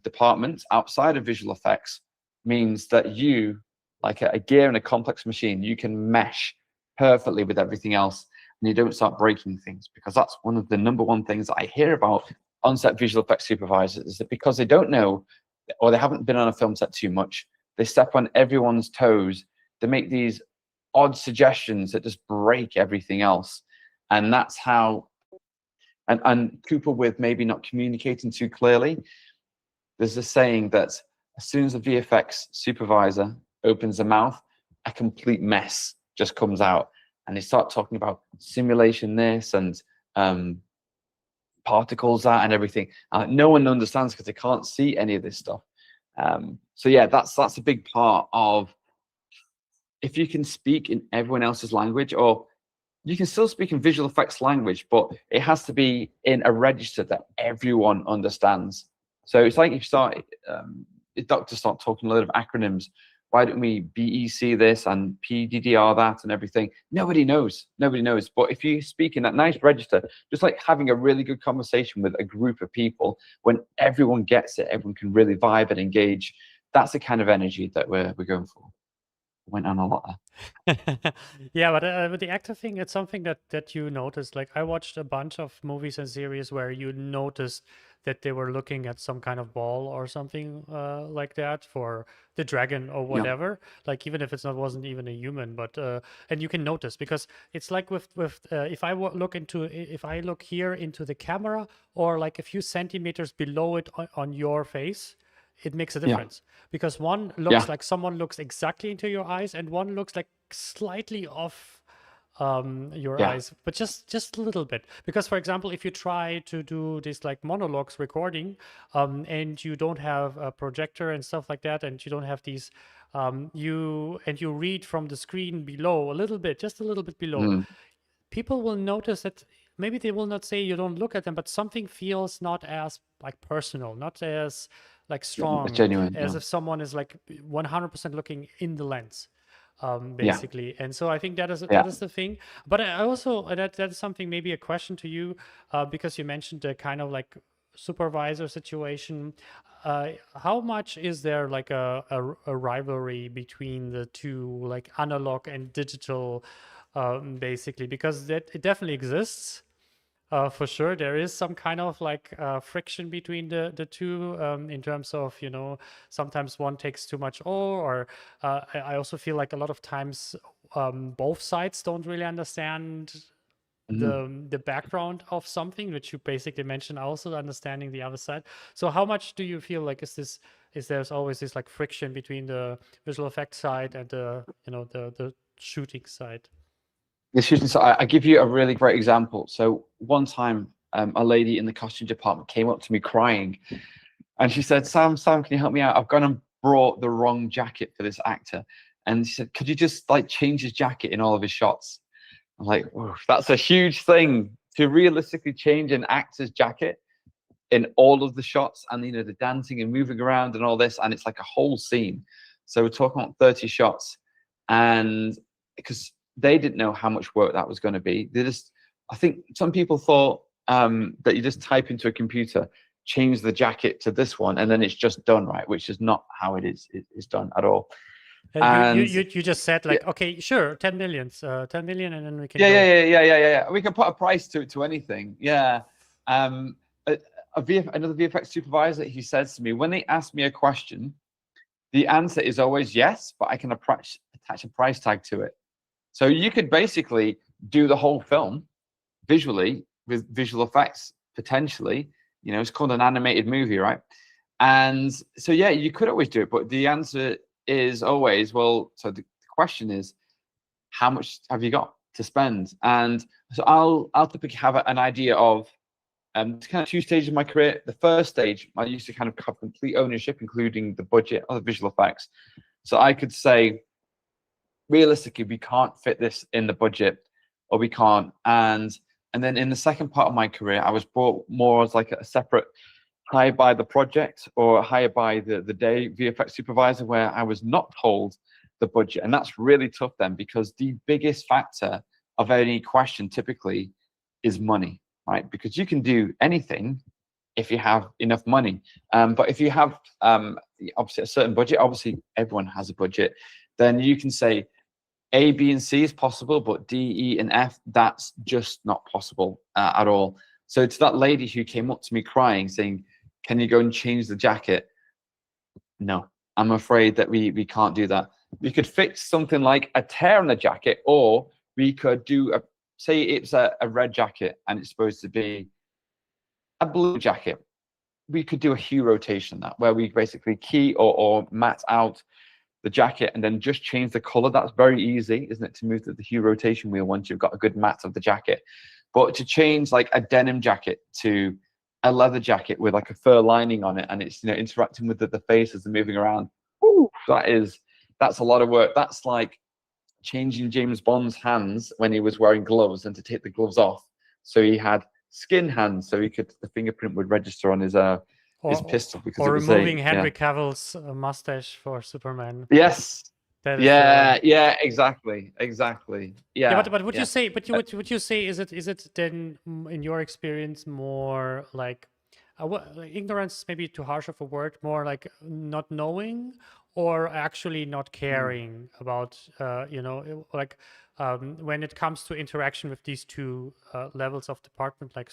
departments outside of visual effects means that you, like a gear in a complex machine, you can mesh perfectly with everything else, and you don't start breaking things, because that's one of the number one things that I hear about on-set visual effects supervisors, is that because they don't know, or they haven't been on a film set too much, they step on everyone's toes. They make these odd suggestions that just break everything else. And that's how, and coupled with maybe not communicating too clearly, there's a saying that as soon as a VFX supervisor opens their mouth, a complete mess just comes out. And they start talking about simulation this and particles that and everything. No one understands because they can't see any of this stuff. So yeah, that's a big part of, if you can speak in everyone else's language, or you can still speak in visual effects language, but it has to be in a register that everyone understands. So it's like if doctors start talking a lot of acronyms. Why don't we BEC this and PDDR that and everything? Nobody knows. Nobody knows. But if you speak in that nice register, just like having a really good conversation with a group of people, when everyone gets it, everyone can really vibe and engage. That's the kind of energy that we're going for. Went on a lot there. Yeah, but with the actor thing, it's something that you noticed. Like I watched a bunch of movies and series where you noticed that they were looking at some kind of ball or something like that for the dragon or whatever. Yeah. Like even if it's not wasn't even a human, but and you can notice, because it's like with if I look here into the camera, or like a few centimeters below it on your face, it makes a difference. Because one looks like someone looks exactly into your eyes, and one looks like slightly off your eyes, but just a little bit. Because for example, if you try to do this like monologues recording, and you don't have a projector and stuff like that, and you don't have these you read from the screen below a little bit, just a little bit below, people will notice that. Maybe they will not say you don't look at them, but something feels not as like personal, not as like strong, genuine, as if someone is like 100% looking in the lens, basically. And so I think that is the thing. But I also that is something, maybe a question to you, because you mentioned the kind of like supervisor situation. How much is there like a rivalry between the two, like analog and digital, basically? Because it definitely exists. For sure, there is some kind of like friction between the two, in terms of, sometimes one takes too much or I also feel like a lot of times both sides don't really understand the background of something, which you basically mentioned, also understanding the other side. So how much do you feel like is there's always this like friction between the visual effects side and the shooting side? The shooting side, I give you a really great example. So one time, a lady in the costume department came up to me crying, and she said, Sam, can you help me out? I've gone and brought the wrong jacket for this actor. And she said, could you just like change his jacket in all of his shots? I'm like, that's a huge thing, to realistically change an actor's jacket in all of the shots, and the dancing and moving around and all this, and it's like a whole scene. So we're talking about 30 shots, and because they didn't know how much work that was going to be, I think some people thought that you just type into a computer, change the jacket to this one, and then it's just done, right? Which is not how it is done at all. And you just said like, okay, sure, 10 million, and then we can yeah. We can put a price to anything. Yeah. Another VFX supervisor, he says to me, when they ask me a question, the answer is always yes, but I can attach a price tag to it. So you could basically do the whole film visually with visual effects, potentially. It's called an animated movie, right? And so, yeah, you could always do it, but the answer is always, well, so the question is, how much have you got to spend? And so I'll typically have an idea of kind of two stages of my career. The first stage, I used to kind of have complete ownership, including the budget of the visual effects. So I could say, realistically, we can't fit this in the budget, or we can't. And then in the second part of my career, I was brought more as like a separate hire by the project or hire by the day VFX supervisor, where I was not told the budget. And that's really tough then, because the biggest factor of any question typically is money, right? Because you can do anything if you have enough money. But if you have obviously a certain budget, obviously everyone has a budget, then you can say A, B, and C is possible, but D, E, and F, that's just not possible at all. So to that lady who came up to me crying, saying, can you go and change the jacket? No, I'm afraid that we can't do that. We could fix something like a tear on the jacket, or we could do say it's a red jacket and it's supposed to be a blue jacket. We could do a hue rotation, that where we basically key or matte out the jacket and then just change the color. That's very easy, isn't it, to move to the hue rotation wheel once you've got a good matte of the jacket. But to change like a denim jacket to a leather jacket with like a fur lining on it, and it's, you know, interacting with the face as they're moving around, ooh, that's a lot of work. That's like changing James Bond's hands when he was wearing gloves, and to take the gloves off so he had skin hands, so he could, the fingerprint would register on his pistol, because or it was removing Henry Cavill's mustache for Superman. Yes. That is, yeah, exactly. Yeah. But would you say? But would you say is it then, in your experience, more like ignorance is maybe too harsh of a word, more like not knowing, or actually not caring about like when it comes to interaction with these two levels of department, like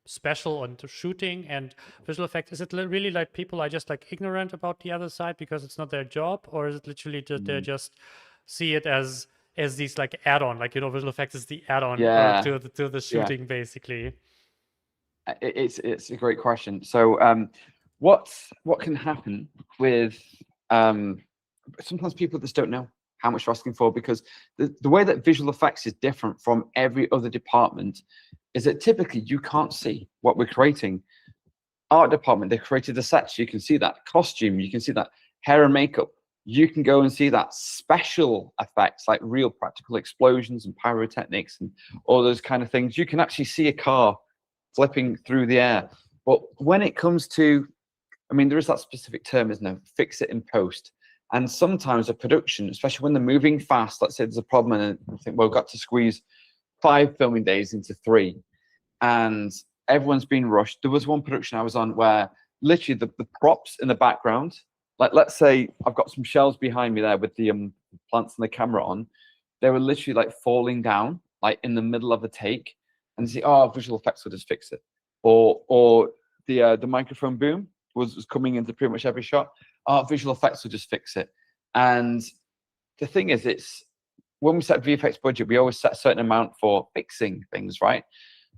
special and shooting and visual effects? Is it really like people are just like ignorant about the other side because it's not their job, or is it literally that they just see it as these like add-on, like, visual effects is the add-on to the shooting, basically? It's a great question. So what can happen with sometimes people just don't know how much they're asking for, because the way that visual effects is different from every other department is that typically you can't see what we're creating. Art department, they created the sets, you can see that. Costume, you can see that. Hair and makeup, you can go and see that. Special effects like real practical explosions and pyrotechnics and all those kind of things, you can actually see a car flipping through the air. But when it comes to, I mean, there is that specific term, isn't there? Fix it in post. And sometimes a production, especially when they're moving fast, let's say there's a problem and I think, well, we've got to squeeze 5 filming days into 3, and everyone's been rushed. There was one production I was on where literally the props in the background, like let's say I've got some shelves behind me there with the plants and the camera on, they were literally like falling down, like in the middle of a take, and you see, oh, visual effects will just fix it. Or the microphone boom was coming into pretty much every shot. Oh, visual effects will just fix it. And the thing is, it's when we set VFX budget, we always set a certain amount for fixing things, right?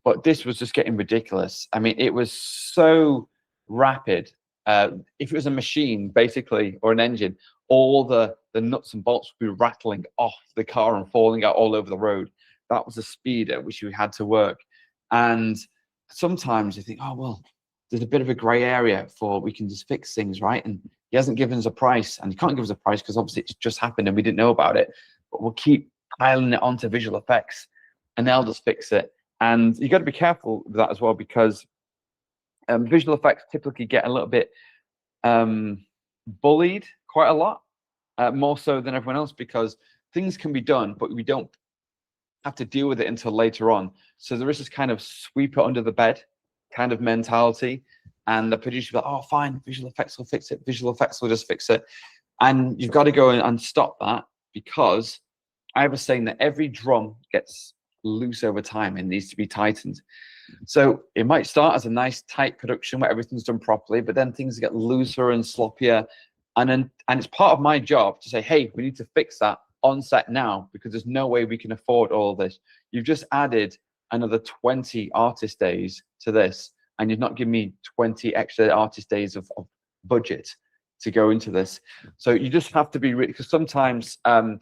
But this was just getting ridiculous. I mean, it was so rapid. If it was a machine, basically, or an engine, all the nuts and bolts would be rattling off the car and falling out all over the road. That was the speed at which we had to work. And sometimes you think, oh, well, there's a bit of a gray area for, we can just fix things, right? And he hasn't given us a price, and he can't give us a price because obviously it's just happened and we didn't know about it. But we'll keep piling it onto visual effects and they'll just fix it. And you got to be careful with that as well, because visual effects typically get a little bit bullied quite a lot, more so than everyone else, because things can be done, but we don't have to deal with it until later on. So there is this kind of sweep it under the bed kind of mentality, and the producer will be like, oh, fine, visual effects will fix it, visual effects will just fix it. And you've got to go and stop that, because I was saying that every drum gets loose over time and needs to be tightened. So it might start as a nice tight production where everything's done properly, but then things get looser and sloppier. And it's part of my job to say, hey, we need to fix that on set now, because there's no way we can afford all of this. You've just added another 20 artist days to this, and you've not given me 20 extra artist days of budget to go into this. So you just have to be really, because sometimes a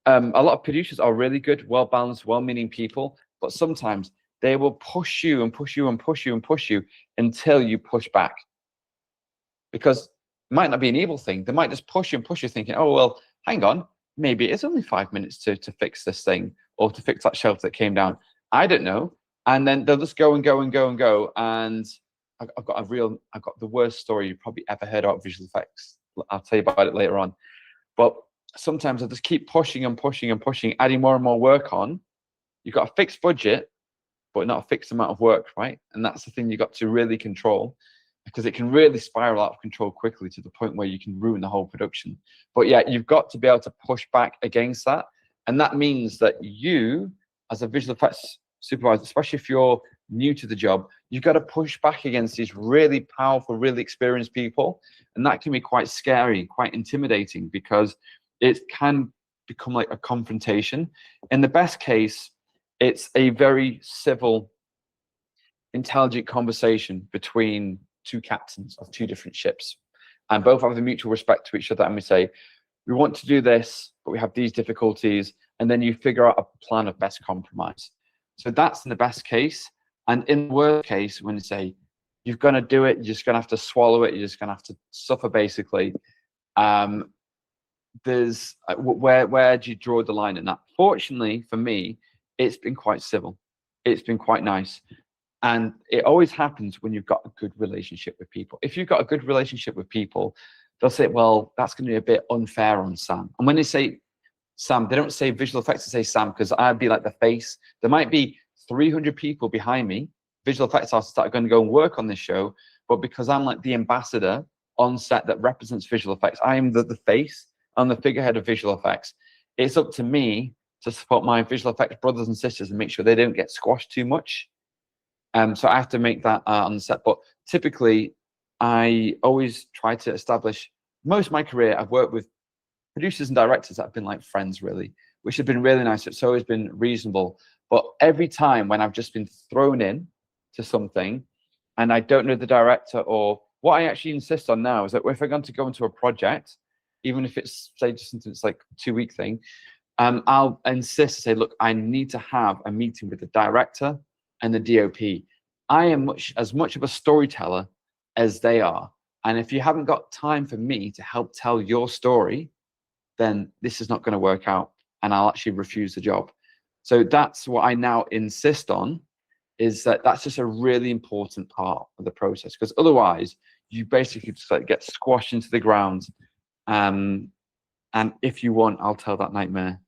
lot of producers are really good, well-balanced, well-meaning people, but sometimes they will push you and push you and push you and push you until you push back. Because it might not be an evil thing. They might just push you and push you, thinking, oh, well, hang on, maybe it's only 5 minutes to fix this thing, or to fix that shelf that came down. I don't know. And then they'll just go and go and go and go. And I've got the worst story you've probably ever heard about visual effects. I'll tell you about it later on. But sometimes I just keep pushing and pushing and pushing, adding more and more work on. You've got a fixed budget, but not a fixed amount of work, right? And that's the thing you got to really control, because it can really spiral out of control quickly to the point where you can ruin the whole production. But yeah, you've got to be able to push back against that. And that means that you, as a visual effects supervisor, especially if you're new to the job, you've got to push back against these really powerful, really experienced people. And that can be quite scary, quite intimidating, because it can become like a confrontation. In the best case, it's a very civil, intelligent conversation between two captains of two different ships, and both have a mutual respect to each other. And we say, we want to do this, but we have these difficulties. And then you figure out a plan of best compromise. So that's in the best case. And in the worst case, when you say, you're going to do it, you're just going to have to swallow it, you're just going to have to suffer, basically. There's where do you draw the line in that? Fortunately for me, it's been quite civil. It's been quite nice. And it always happens when you've got a good relationship with people. If you've got a good relationship with people, they'll say, well, that's going to be a bit unfair on Sam. And when they say Sam, they don't say visual effects, they say Sam, because I'd be like the face. There might be 300 people behind me, visual effects artists, that are going to go and work on this show. But because I'm like the ambassador on set that represents visual effects, I am the face. I'm the figurehead of visual effects. It's up to me to support my visual effects brothers and sisters and make sure they don't get squashed too much. So I have to make that on the set. But typically, I always try to establish, most of my career, I've worked with producers and directors that have been like friends, really, which have been really nice. It's always been reasonable. But every time when I've just been thrown in to something and I don't know the director, or what I actually insist on now is that if I'm going to go into a project, even if it's, say, just something that's like a 2-week thing, I'll insist to say, look, I need to have a meeting with the director and the DOP. I am as much of a storyteller as they are. And if you haven't got time for me to help tell your story, then this is not going to work out, and I'll actually refuse the job. So that's what I now insist on, is that that's just a really important part of the process, because otherwise you basically just like get squashed into the ground. And if you want, I'll tell that nightmare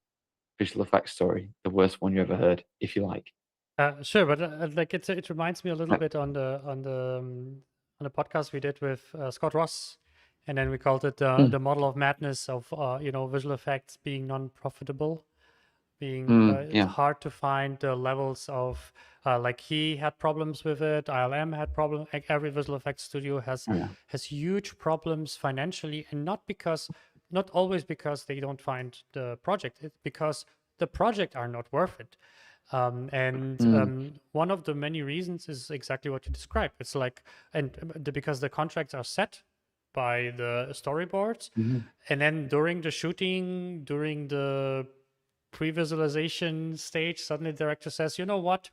visual effects story, the worst one you ever heard, if you like. Sure, but like it reminds me a little bit on the podcast we did with Scott Ross, and then we called it the model of madness of visual effects being non-profitable, being it's hard to find the levels of like he had problems with it, ILM had problems. Like every visual effects studio has huge problems financially, and not always because they don't find the project, it's because the project are not worth it. One of the many reasons is exactly what you described. It's like, because the contracts are set by the storyboards, and then during the shooting, during the pre-visualization stage, suddenly the director says, you know what,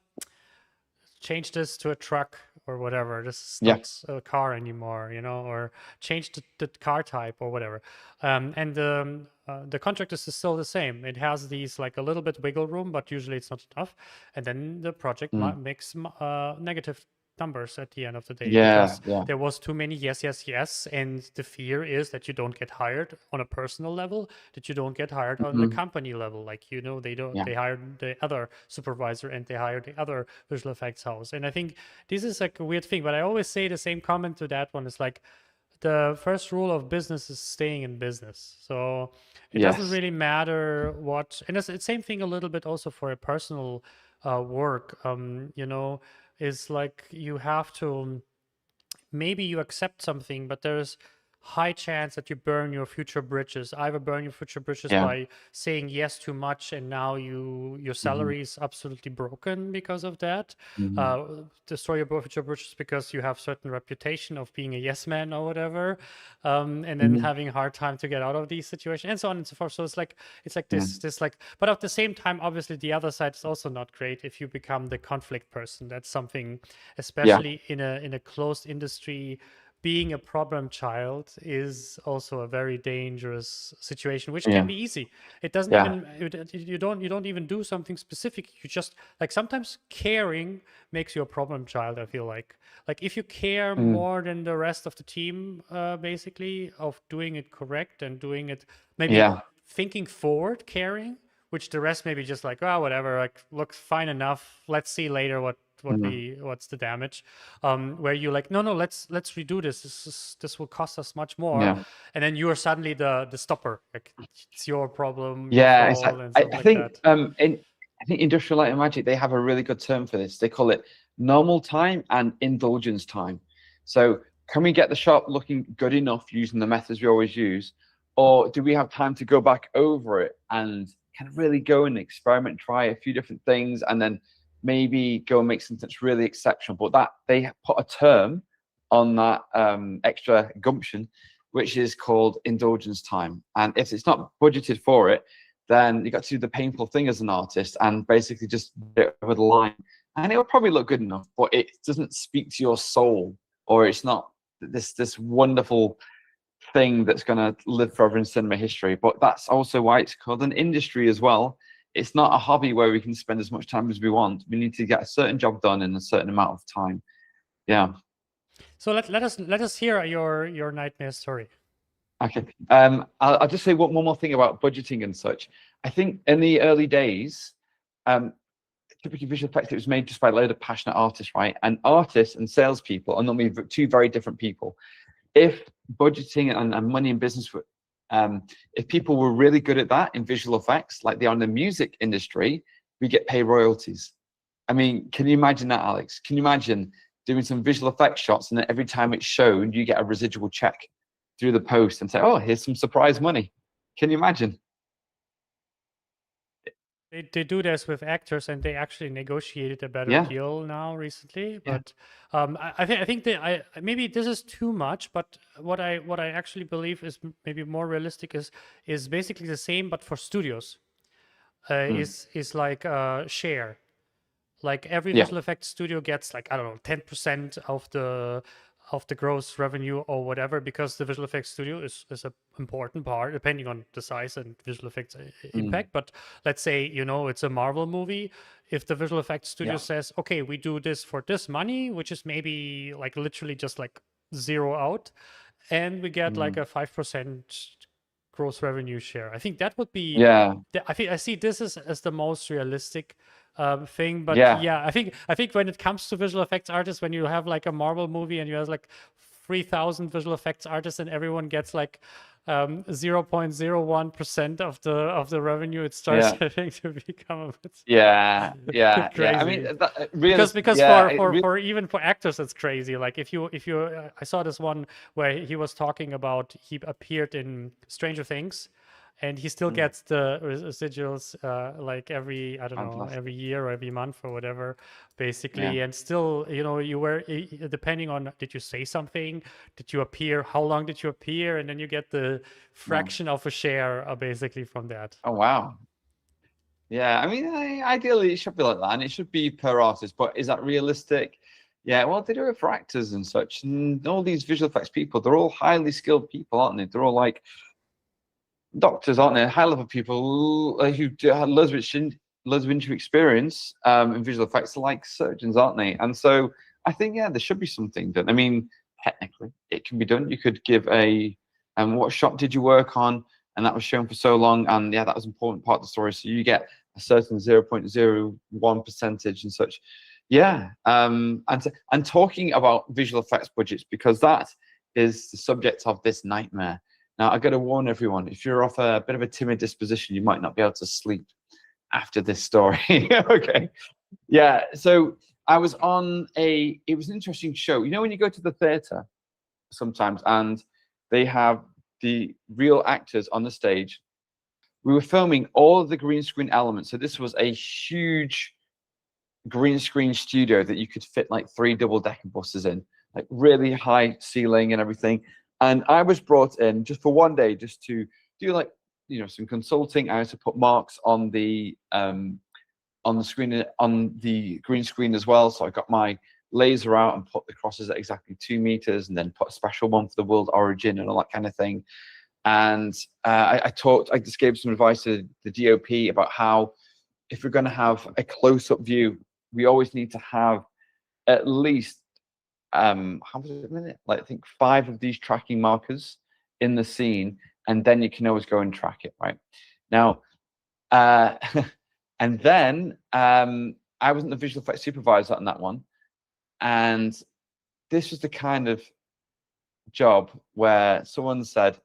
change this to a truck or whatever. This is not a car anymore, or change the car type or whatever. The contract is still the same. It has these like a little bit wiggle room, but usually it's not enough. And then the project makes negative numbers at the end of the day, because there was too many yes, and the fear is that you don't get hired on a personal level, that you don't get hired on the company level. Like, they hired the other supervisor and they hired the other visual effects house. And I think this is like a weird thing, but I always say the same comment to that one. Is like, the first rule of business is staying in business. So it doesn't really matter what, and it's the same thing a little bit also for a personal work, is like, you have to, maybe you accept something, but there's high chance that you burn your future bridges. Either burn your future bridges by saying yes too much, and now your salary is absolutely broken because of that. Destroy your future bridges because you have certain reputation of being a yes man or whatever, and then having a hard time to get out of these situations, and so on and so forth. So it's like this like, but at the same time, obviously the other side is also not great if you become the conflict person. That's something, especially in a closed industry. Being a problem child is also a very dangerous situation, which can be easy. It doesn't even, you don't even do something specific. You just, like, sometimes caring makes you a problem child. I feel like if you care more than the rest of the team, basically, of doing it correct and doing it maybe thinking forward, caring, which the rest maybe just like, oh, whatever, like looks fine enough. Let's see later what's the damage. Where you like, no, let's redo this. This will cost us much more. Yeah. And then you are suddenly the stopper. Like it's your problem, your Yeah, fault, and I stuff like think that. I think Industrial Light and Magic, they have a really good term for this. They call it normal time and indulgence time. So can we get the shop looking good enough using the methods we always use? Or do we have time to go back over it and kind of really go and experiment, try a few different things, and then maybe go and make something that's really exceptional? But that they put a term on that extra gumption, which is called indulgence time. And if it's not budgeted for it, then you got to do the painful thing as an artist and basically just get it over the line. And it will probably look good enough, but it doesn't speak to your soul, or it's not this wonderful thing that's going to live forever in cinema history. But that's also why it's called an industry as well. It's not a hobby where we can spend as much time as we want. We need to get a certain job done in a certain amount of time. Yeah. So let us hear your nightmare story. Okay. I'll just say one more thing about budgeting and such. I think in the early days, typically visual effects, it was made just by a load of passionate artists, right? And artists and salespeople are normally two very different people. If budgeting and money in business were, if people were really good at that in visual effects, like they are in the music industry, we get paid royalties. I mean, can you imagine that, Alex? Can you imagine doing some visual effects shots and then every time it's shown, you get a residual check through the post and say, oh, here's some surprise money. Can you imagine? They do this with actors, and they actually negotiated a better Yeah. deal now recently. Yeah. But I think that maybe this is too much. But what I actually believe is maybe more realistic is basically the same, but for studios. Is like a share. Like every Yeah. visual effects studio gets like, I don't know, 10% of the gross revenue or whatever, because the visual effects studio is an important part depending on the size and visual effects impact. But let's say, it's a Marvel movie. If the visual effects studio says, okay, we do this for this money, which is maybe like literally just like zero out, and we get like a 5% gross revenue share. I think that would be, I see this as the most realistic thing. But yeah, I think when it comes to visual effects artists, when you have like a Marvel movie and you have like 3,000 visual effects artists and everyone gets like 0.01% of the revenue, it starts I think to become a bit crazy. I mean, because for even for actors it's crazy. Like if you I saw this one where he was talking about, he appeared in Stranger Things, and he still gets the residuals like every, I don't know, every year or every month or whatever, basically. And still, you were, depending on, did you say something? Did you appear? How long did you appear? And then you get the fraction of a share basically from that. Oh, wow. Yeah, I mean, ideally it should be like that, and it should be per artist, but is that realistic? Yeah, well, they do it for actors and such. And all these visual effects people, they're all highly skilled people, aren't they? They're all like doctors, aren't they? High level people who have loads of industry experience in visual effects, are like surgeons, aren't they? And so I think, there should be something done. I mean, technically it can be done. You could give what shot did you work on, and that was shown for so long, and that was an important part of the story, so you get a certain 0.01% and such. And talking about visual effects budgets, because that is the subject of this nightmare. Now, I've got to warn everyone, if you're of a bit of a timid disposition, you might not be able to sleep after this story. Okay. Yeah. So I was on it was an interesting show. When you go to the theater sometimes and they have the real actors on the stage, we were filming all of the green screen elements. So this was a huge green screen studio that you could fit like 3 double-decker buses in, like really high ceiling and everything. And I was brought in just for one day, just to do like, some consulting. I had to put marks on the screen, on the green screen as well. So I got my laser out and put the crosses at exactly 2 meters, and then put a special one for the world origin and all that kind of thing. And I just gave some advice to the DOP about how, if we're going to have a close-up view, we always need to have at least how was it a minute? Like, I think 5 of these tracking markers in the scene, and then you can always go and track it, right? Now, and then I wasn't the visual effects supervisor on that one, and this was the kind of job where someone said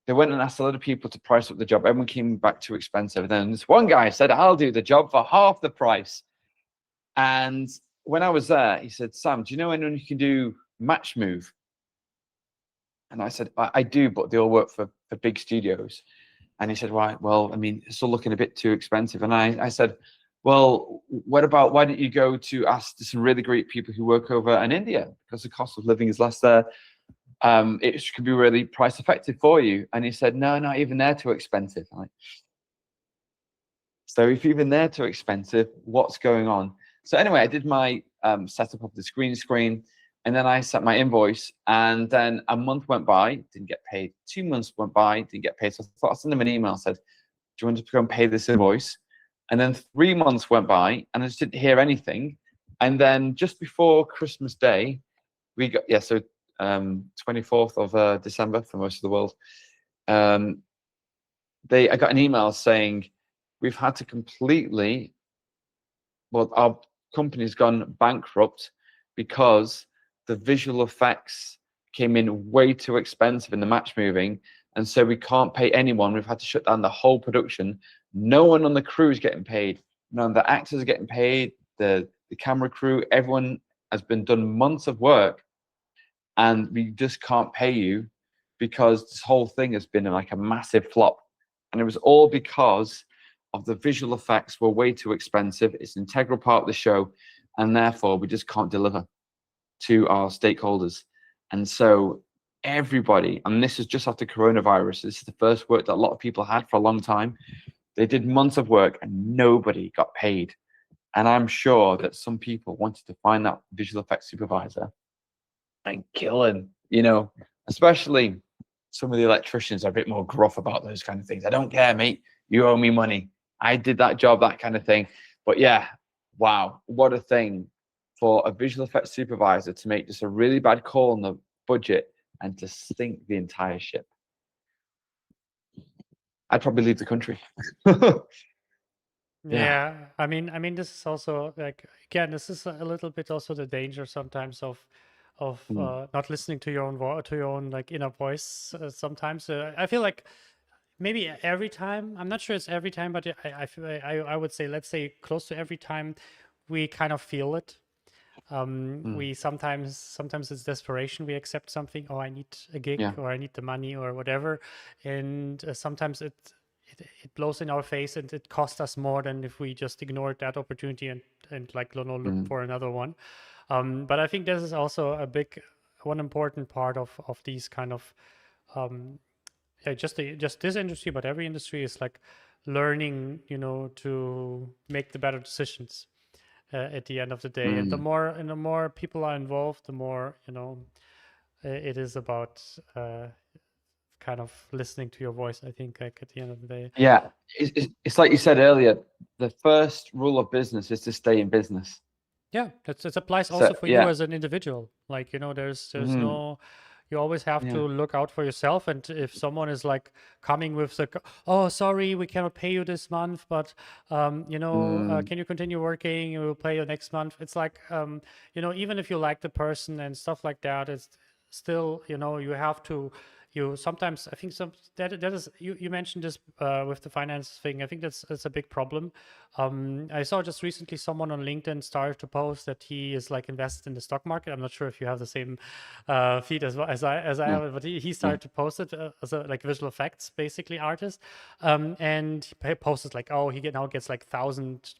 they went and asked a lot of people to price up the job. Everyone came back too expensive. And then this one guy said, I'll do the job for half the price. And when I was there, he said, Sam, do you know anyone who can do match move? And I said, I do, but they all work for big studios. And he said, right, well, I mean, it's all looking a bit too expensive. And I said, well, what about, why don't you go to ask some really great people who work over in India, because the cost of living is less there. It could be really price effective for you. And he said, no, not even they're too expensive. I'm like, so if even they're too expensive, what's going on? So anyway, I did my setup of the screen, and then I set my invoice, and then a month went by, didn't get paid. 2 months went by, didn't get paid. So I thought I'd send them an email, said, do you want to go and pay this invoice? And then 3 months went by, and I just didn't hear anything. And then just before Christmas Day, we got, 24th of December for most of the world, I got an email saying, we've had to completely, well, our company's gone bankrupt because the visual effects came in way too expensive in the match moving, and so we can't pay anyone. We've had to shut down the whole production. No one on the crew is getting paid. None of the actors are getting paid. The camera crew, everyone has been done months of work, and we just can't pay you because this whole thing has been like a massive flop. And it was all because of the visual effects were way too expensive. It's an integral part of the show, and therefore we just can't deliver to our stakeholders. And so everybody, and this is just after coronavirus, this is the first work that a lot of people had for a long time. They did months of work and nobody got paid. And I'm sure that some people wanted to find that visual effects supervisor and kill him, you know, especially some of the electricians are a bit more gruff about those kind of things. I don't care, mate. You owe me money. I did that job, that kind of thing. But yeah, wow, what a thing for a visual effects supervisor to make just a really bad call on the budget and to sink the entire ship. I'd probably leave the country. Yeah, I mean, this is also like, again, this is a little bit also the danger sometimes of not listening to your own like inner voice. Sometimes I feel like maybe every time, I'm not sure it's every time, but I feel I would say, let's say close to every time, we kind of feel it. We sometimes it's desperation. We accept something. Oh, I need a gig, or I need the money, or whatever, and sometimes it blows in our face, and it costs us more than if we just ignored that opportunity and like look for another one. But I think this is also one important part of these kind of just this industry, but every industry is like learning, to make the better decisions at the end of the day. And the more people are involved, the more it is about kind of listening to your voice, I think, like at the end of the day. Yeah, it's like you said earlier, the first rule of business is to stay in business. Yeah, it applies also for you as an individual. Like, there's no, you always have to look out for yourself. And if someone is like coming with the, oh, sorry, we cannot pay you this month, but can you continue working? We will pay you next month. It's like, even if you like the person and stuff like that, it's still, you have to. Sometimes, I think that is, you mentioned this with the finance thing. I think that's a big problem. I saw just recently someone on LinkedIn started to post that he is like invested in the stock market. I'm not sure if you have the same feed as I have, but he started to post it as a like visual effects basically artist, and he posted like, oh, he now gets like $1,000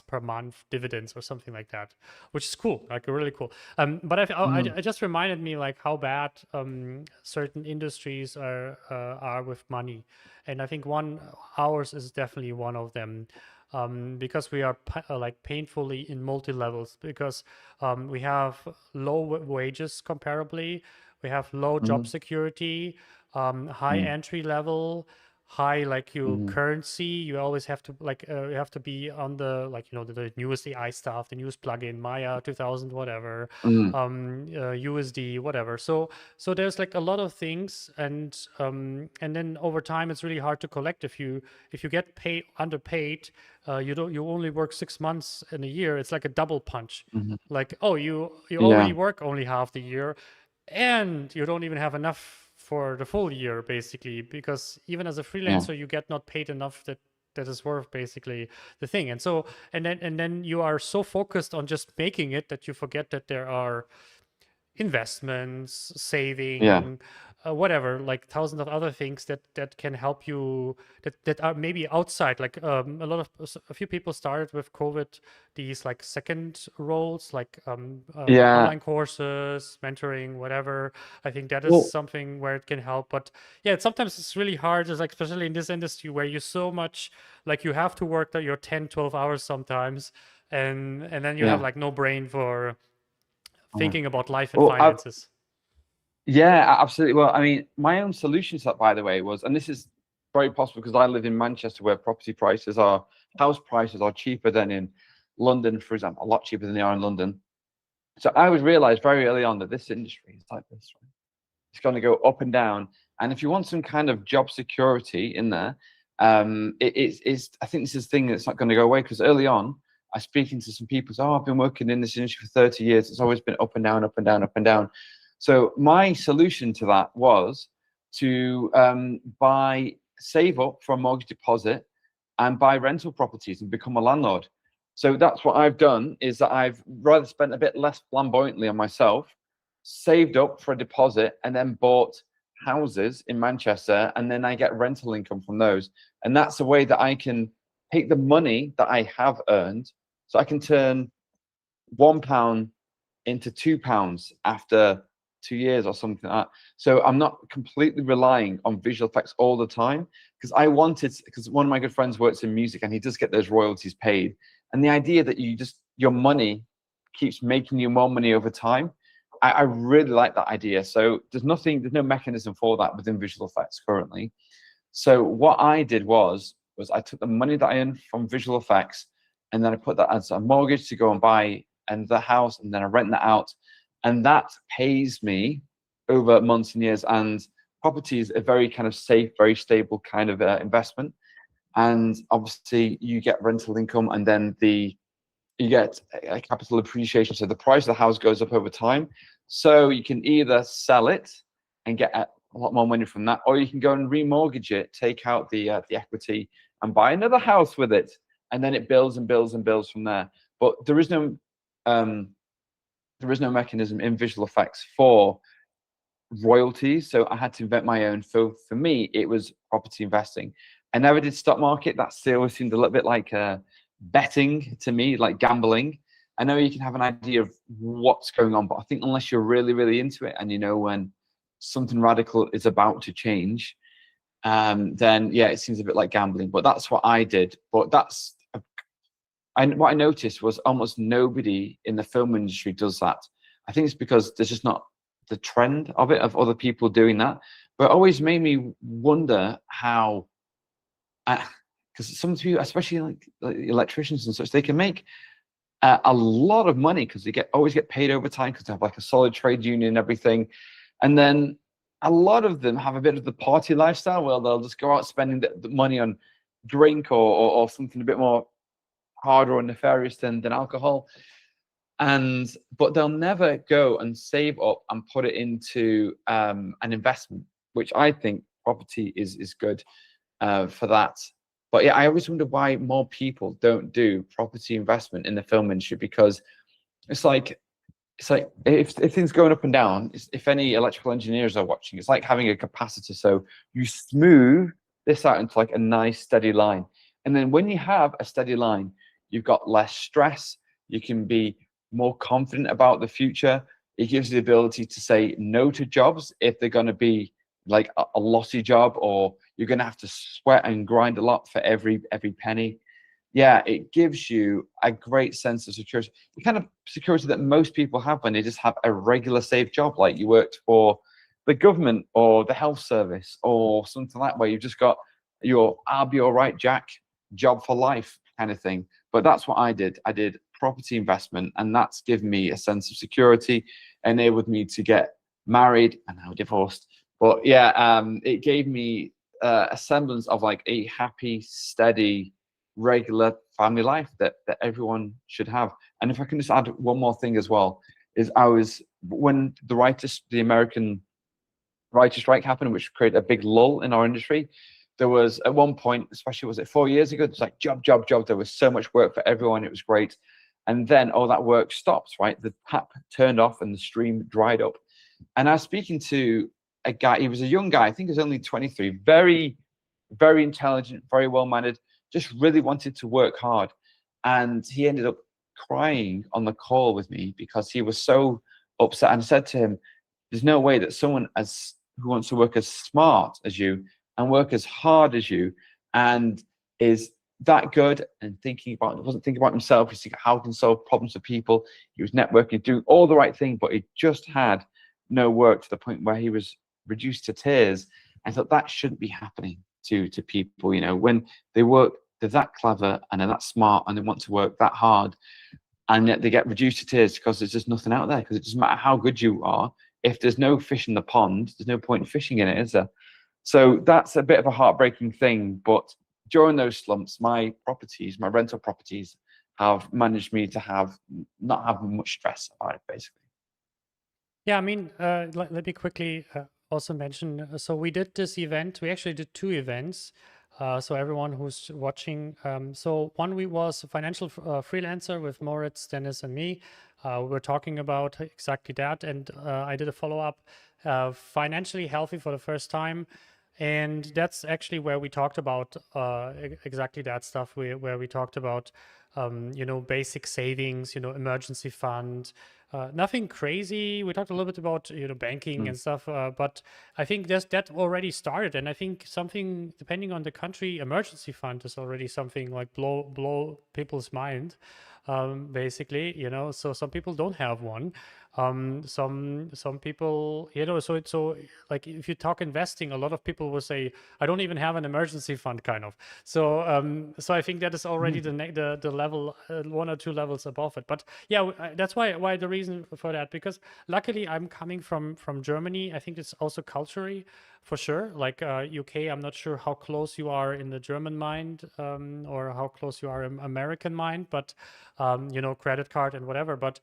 per month dividends or something like that, which is cool, like really cool. But I just reminded me like how bad certain industries are with money, and I think ours is definitely one of them. Because we are like painfully in multi-levels, because we have low wages comparably, we have low job security, high entry level, high like your Mhm. currency. You always have to like you have to be on the like the newest AI stuff, the newest plugin, Maya 2000 whatever, Mhm. USD whatever. So there's like a lot of things, and then over time it's really hard to collect if you get paid underpaid. You only work 6 months in a year. It's like a double punch. Mhm. Like, oh, you already Yeah. work only half the year, and you don't even have enough for the full year basically, because even as a Yeah. freelancer you get not paid enough that is worth basically the thing. And then you are so focused on just making it that you forget that there are investments, Yeah. saving, whatever, like thousands of other things that can help you, that are maybe outside. Like a few people started with COVID these like second roles, like Yeah. online courses, mentoring, whatever. I think that is Well, something where it can help. But yeah, sometimes it's really hard. It's like especially in this industry where you so much like you have to work that your 10, 12 hours sometimes, and then you have yeah. like no brain for Yeah. thinking about life and Well, finances. yeah, absolutely. Well, I mean, my own solution to that, by the way, was, and this is very possible because I live in Manchester, where house prices are cheaper than in London, for example, a lot cheaper than they are in London. So I was realized very early on that this industry is like this, right? It's going to go up and down. And if you want some kind of job security in there, it's I think this is the thing that's not going to go away, because early on, I was speaking to some people, so, oh, I've been working in this industry for 30 years. It's always been up and down, up and down, up and down. So my solution to that was to save up for a mortgage deposit and buy rental properties and become a landlord. So that's what I've done, is that I've rather spent a bit less flamboyantly on myself, saved up for a deposit, and then bought houses in Manchester, and then I get rental income from those. And that's a way that I can take the money that I have earned, so I can turn £1 into £2 after 2 years or something like that. So I'm not completely relying on visual effects all the time, because one of my good friends works in music and he does get those royalties paid. And the idea that your money keeps making you more money over time, I really like that idea. So there's no mechanism for that within visual effects currently. So what I did was I took the money that I earned from visual effects, and then I put that as a mortgage to go and buy the house, and then I rent that out, and that pays me over months and years. And property is a very kind of safe, very stable kind of investment. And obviously, you get rental income, and then you get a capital appreciation. So the price of the house goes up over time. So you can either sell it and get a lot more money from that, or you can go and remortgage it, take out the equity, and buy another house with it, and then it builds and builds and builds from there. But there is no mechanism in visual effects for royalties, so I had to invent my own. So for me, it was property investing. I never did stock market. That still seemed a little bit like betting to me, like gambling. I know you can have an idea of what's going on, but I think unless you're really, really into it and you know when something radical is about to change, then yeah, it seems a bit like gambling. But that's what I did. But what I noticed was almost nobody in the film industry does that. I think it's because there's just not the trend of of other people doing that. But it always made me wonder how, because some people, especially like electricians and such, they can make a lot of money because always get paid overtime because they have like a solid trade union and everything. And then a lot of them have a bit of the party lifestyle where they'll just go out spending the money on drink or something a bit more harder or nefarious than alcohol. But they'll never go and save up and put it into an investment, which I think property is good for that. But yeah, I always wonder why more people don't do property investment in the film industry, because it's like if things going up and down, if any electrical engineers are watching, it's like having a capacitor. So you smooth this out into like a nice steady line, and then when you have a steady line, you've got less stress. You can be more confident about the future. It gives you the ability to say no to jobs if they're going to be like a lossy job, or you're going to have to sweat and grind a lot for every penny. Yeah, it gives you a great sense of security, the kind of security that most people have when they just have a regular safe job, like you worked for the government or the health service or something like that, where you've just got I'll be all right, Jack, job for life kind of thing. But that's what I did. I did property investment, and that's given me a sense of security, enabled me to get married and now divorced. But yeah, it gave me a semblance of like a happy, steady, regular family life that everyone should have. And if I can just add one more thing as well, is when the American writer strike happened, which created a big lull in our industry. There was at one point, especially was it 4 years ago, it's like job, job, job. There was so much work for everyone. It was great. And then all that work stopped, right? The tap turned off and the stream dried up. And I was speaking to a guy, he was a young guy, I think he was only 23, very, very intelligent, very well-mannered, just really wanted to work hard. And he ended up crying on the call with me because he was so upset. And I said to him, there's no way that someone who wants to work as smart as you and work as hard as you and is that good and wasn't thinking about himself. He's thinking how he can solve problems for people. He was networking, doing all the right thing, but he just had no work to the point where he was reduced to tears. I thought that shouldn't be happening to people, when they work, they're that clever and they're that smart and they want to work that hard, and yet they get reduced to tears because there's just nothing out there, because it doesn't matter how good you are. If there's no fish in the pond, there's no point in fishing in it, is there? So that's a bit of a heartbreaking thing. But during those slumps, my rental properties have managed me to not have much stress about it, basically. Yeah, I mean, let me quickly also mention, so we did this event. We actually did 2 events. So everyone who's watching, so one was a financial freelancer with Moritz, Dennis, and me. We were talking about exactly that, and I did a follow-up, financially healthy for the first time. And that's actually where we talked about exactly that stuff, where we talked about, basic savings, emergency fund, nothing crazy. We talked a little bit about, banking and stuff, but I think that already started. And I think something, depending on the country, emergency fund is already something like blow people's mind, basically, so some people don't have one. Some people, so like if you talk investing, a lot of people will say, I don't even have an emergency fund, kind of. So I think that is already the level, 1 or 2 levels above it. But yeah, that's why the reason for that, because luckily I'm coming from Germany. I think it's also culturally, for sure. Like UK, I'm not sure how close you are in the German mind, or how close you are in American mind, but credit card and whatever. But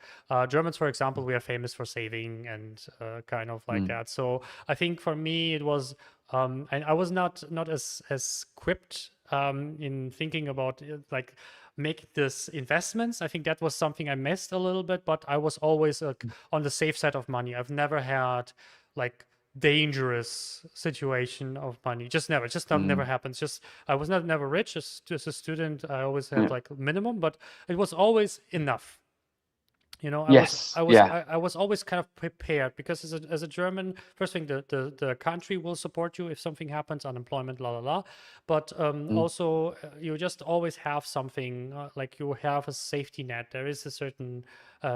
Germans, for example, we are famous for saving and kind of like that. So I think for me it was, and I was not as equipped in thinking about like make this investments. I think that was something I missed a little bit, but I was always on the safe side of money. I've never had like dangerous situation of money. Never happens. Just I was never rich. Just a student, I always had like minimum, but it was always enough. I was always kind of prepared, because as a German, first thing, the country will support you if something happens, unemployment, la la la. But also you just always have something, like you have a safety net. There is a certain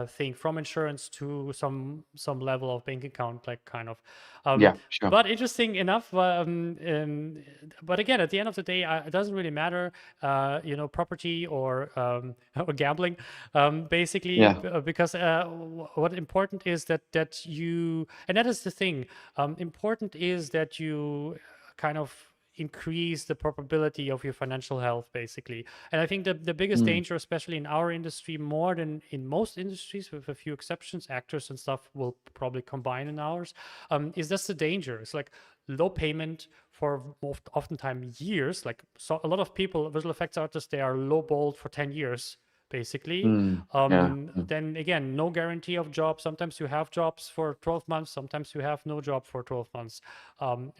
thing, from insurance to some level of bank account, like kind of. Sure. But interesting enough, but again, at the end of the day, it doesn't really matter, property or gambling, basically, because what important is that you, and that is the thing, important is that you kind of increase the probability of your financial health, basically. And I think the biggest danger, especially in our industry, more than in most industries, with a few exceptions, actors and stuff will probably combine in ours, is that's the danger. It's like low payment for oftentimes years. Like, so a lot of people, visual effects artists, they are lowballed for 10 years basically. Then again, no guarantee of job. Sometimes you have jobs for 12 months, sometimes you have no job for 12 months,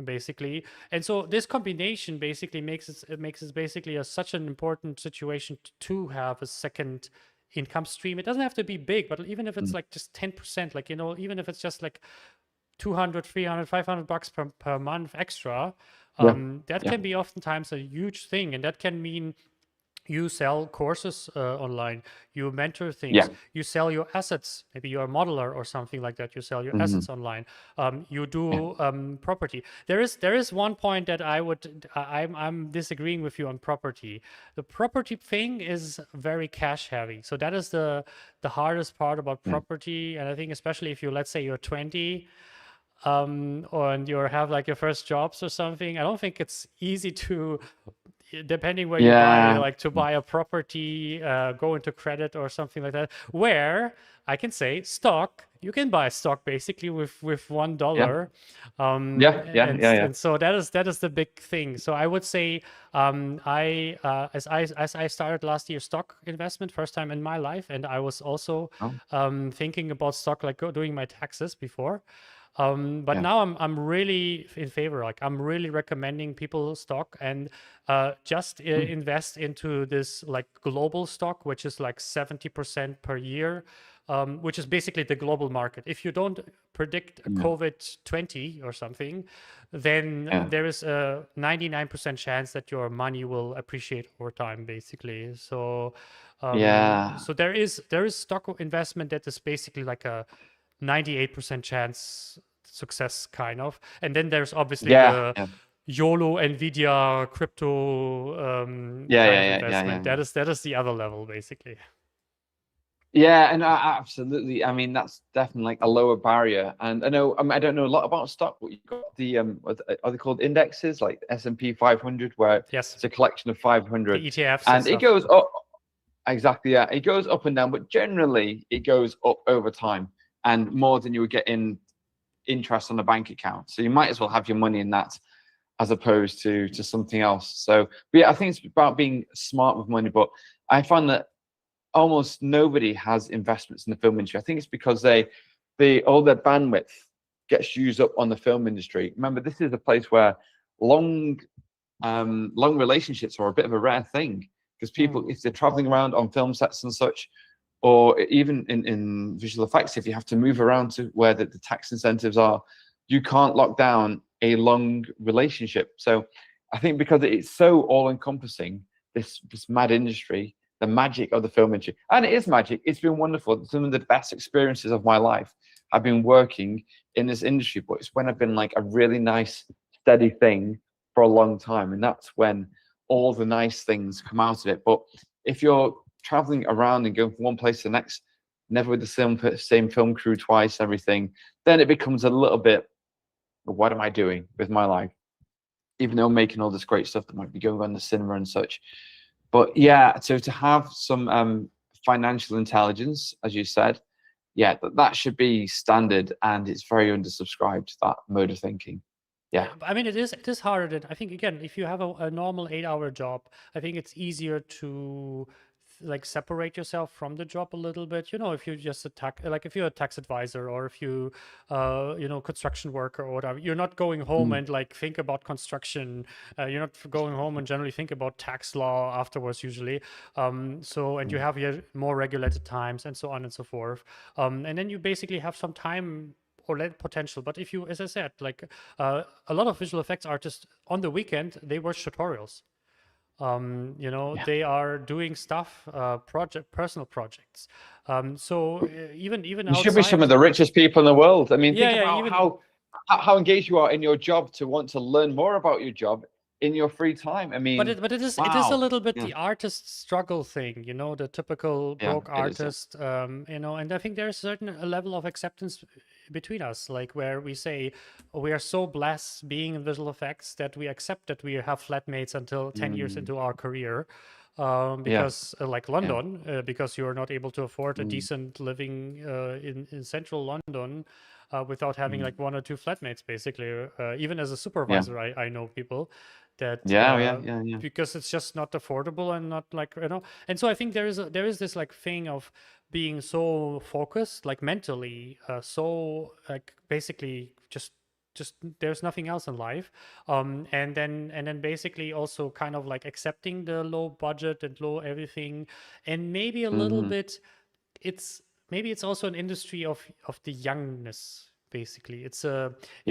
basically. And so this combination basically makes it basically such an important situation to have a second income stream. It doesn't have to be big, but even if it's like just 10%, like, even if it's just like 200, 300, 500 bucks per month extra, that can be oftentimes a huge thing. And that can mean you sell courses online, you mentor things, Yeah. you sell your assets. Maybe you're a modeler or something like that. You sell your Mhm. assets online. You Yeah. do property. There is one point that I'm disagreeing with you on property. The property thing is very cash heavy. So that is the hardest part about Yeah. property. And I think especially if you, let's say you're 20, and you have like your first jobs or something, I don't think it's easy to, depending where you buy, Yeah. like to buy a property, go into credit or something like that, where I can say stock, you can buy stock basically with Yeah. $1. Yeah. Yeah. And Yeah. Yeah. so that is the big thing. So I would say, I as I started last year stock investment first time in my life, and I was also Oh, thinking about stock, like doing my taxes before. But yeah. now I'm really in favor. Like I'm really recommending people stock, and just Mm. invest into this like global stock, which is like 70% per year, which is basically the global market. If you don't predict a Yeah. COVID-20 or something, then Yeah. there is a 99% chance that your money will appreciate over time, basically. So, Yeah. so there is stock investment that is basically like a 98% chance success, kind of. And then there's obviously Yeah. the Yeah. YOLO, Nvidia, crypto Yeah. kind Yeah. of Yeah. Yeah. investment. Yeah. That is the other level, basically. Yeah, and absolutely. I mean, that's definitely like a lower barrier. And I know, I don't know a lot about stock, but you've got the are they called indexes, like S&P 500, where Yes, it's a collection of 500, the ETFs and and it stuff. goes up. Exactly, yeah. It goes up and down, but generally it goes up over time and more than you would get in interest on a bank account. So you might as well have your money in that as opposed to something else. So, but yeah, I think it's about being smart with money. But I find that almost nobody has investments in the film industry. I think it's because they all their bandwidth gets used up on the film industry. Remember, this is a place where long long relationships are a bit of a rare thing because people, if they're traveling around on film sets and such, or even in visual effects, if you have to move around to where the tax incentives are, you can't lock down a long relationship. So I think because it's so all encompassing, this mad industry, the magic of the film industry, and it is magic. It's been wonderful. Some of the best experiences of my life have been working in this industry, but it's when I've been like a really nice, steady thing for a long time, and that's when all the nice things come out of it. But if you're traveling around and going from one place to the next, never with the same film crew twice, everything, then it becomes a little bit, what am I doing with my life? Even though I'm making all this great stuff that might be going on in the cinema and such. But yeah, so to have some financial intelligence, as you said, yeah, that should be standard, and it's very undersubscribed, that mode of thinking. Yeah. Yeah, but I mean, it is harder than, I think, again, if you have a normal 8-hour job, I think it's easier to like separate yourself from the job a little bit. If you're just like if you're a tax advisor, or if you construction worker or whatever, you're not going home Mm, and like think about construction. You're not going home and generally think about tax law afterwards usually. And you mm, have your more regulated times and so on and so forth. And then you basically have some time or potential. But if you, as I said, like a lot of visual effects artists on the weekend, they watch tutorials. yeah. They are doing stuff, personal projects. So even You should be some outside, of the richest people in the world. I mean, yeah, think yeah, about even. how engaged you are in your job to want to learn more about your job in your free time. I But mean, it is a wow. little bit Yeah, the artist struggle thing, the typical yeah, broke it is. Yeah. artist, and I think there's a level of acceptance between us, like where we say, we are so blessed being in visual effects that we accept that we have flatmates until 10 years Mm, into our career. yeah, Because like yeah. London, because you're not able to afford a Mm, decent living in central London without having mm, like one or two flatmates, basically. Even as a yeah, supervisor, I know people that yeah, yeah, yeah, yeah. because it's just not affordable, and not like, and so I think there is this like thing of being so focused, like mentally, so like basically just there's nothing else in life, and then basically also kind of like accepting the low budget and low everything, and maybe a little Hmm. bit, it's maybe it's also an industry of the youngness, basically. It's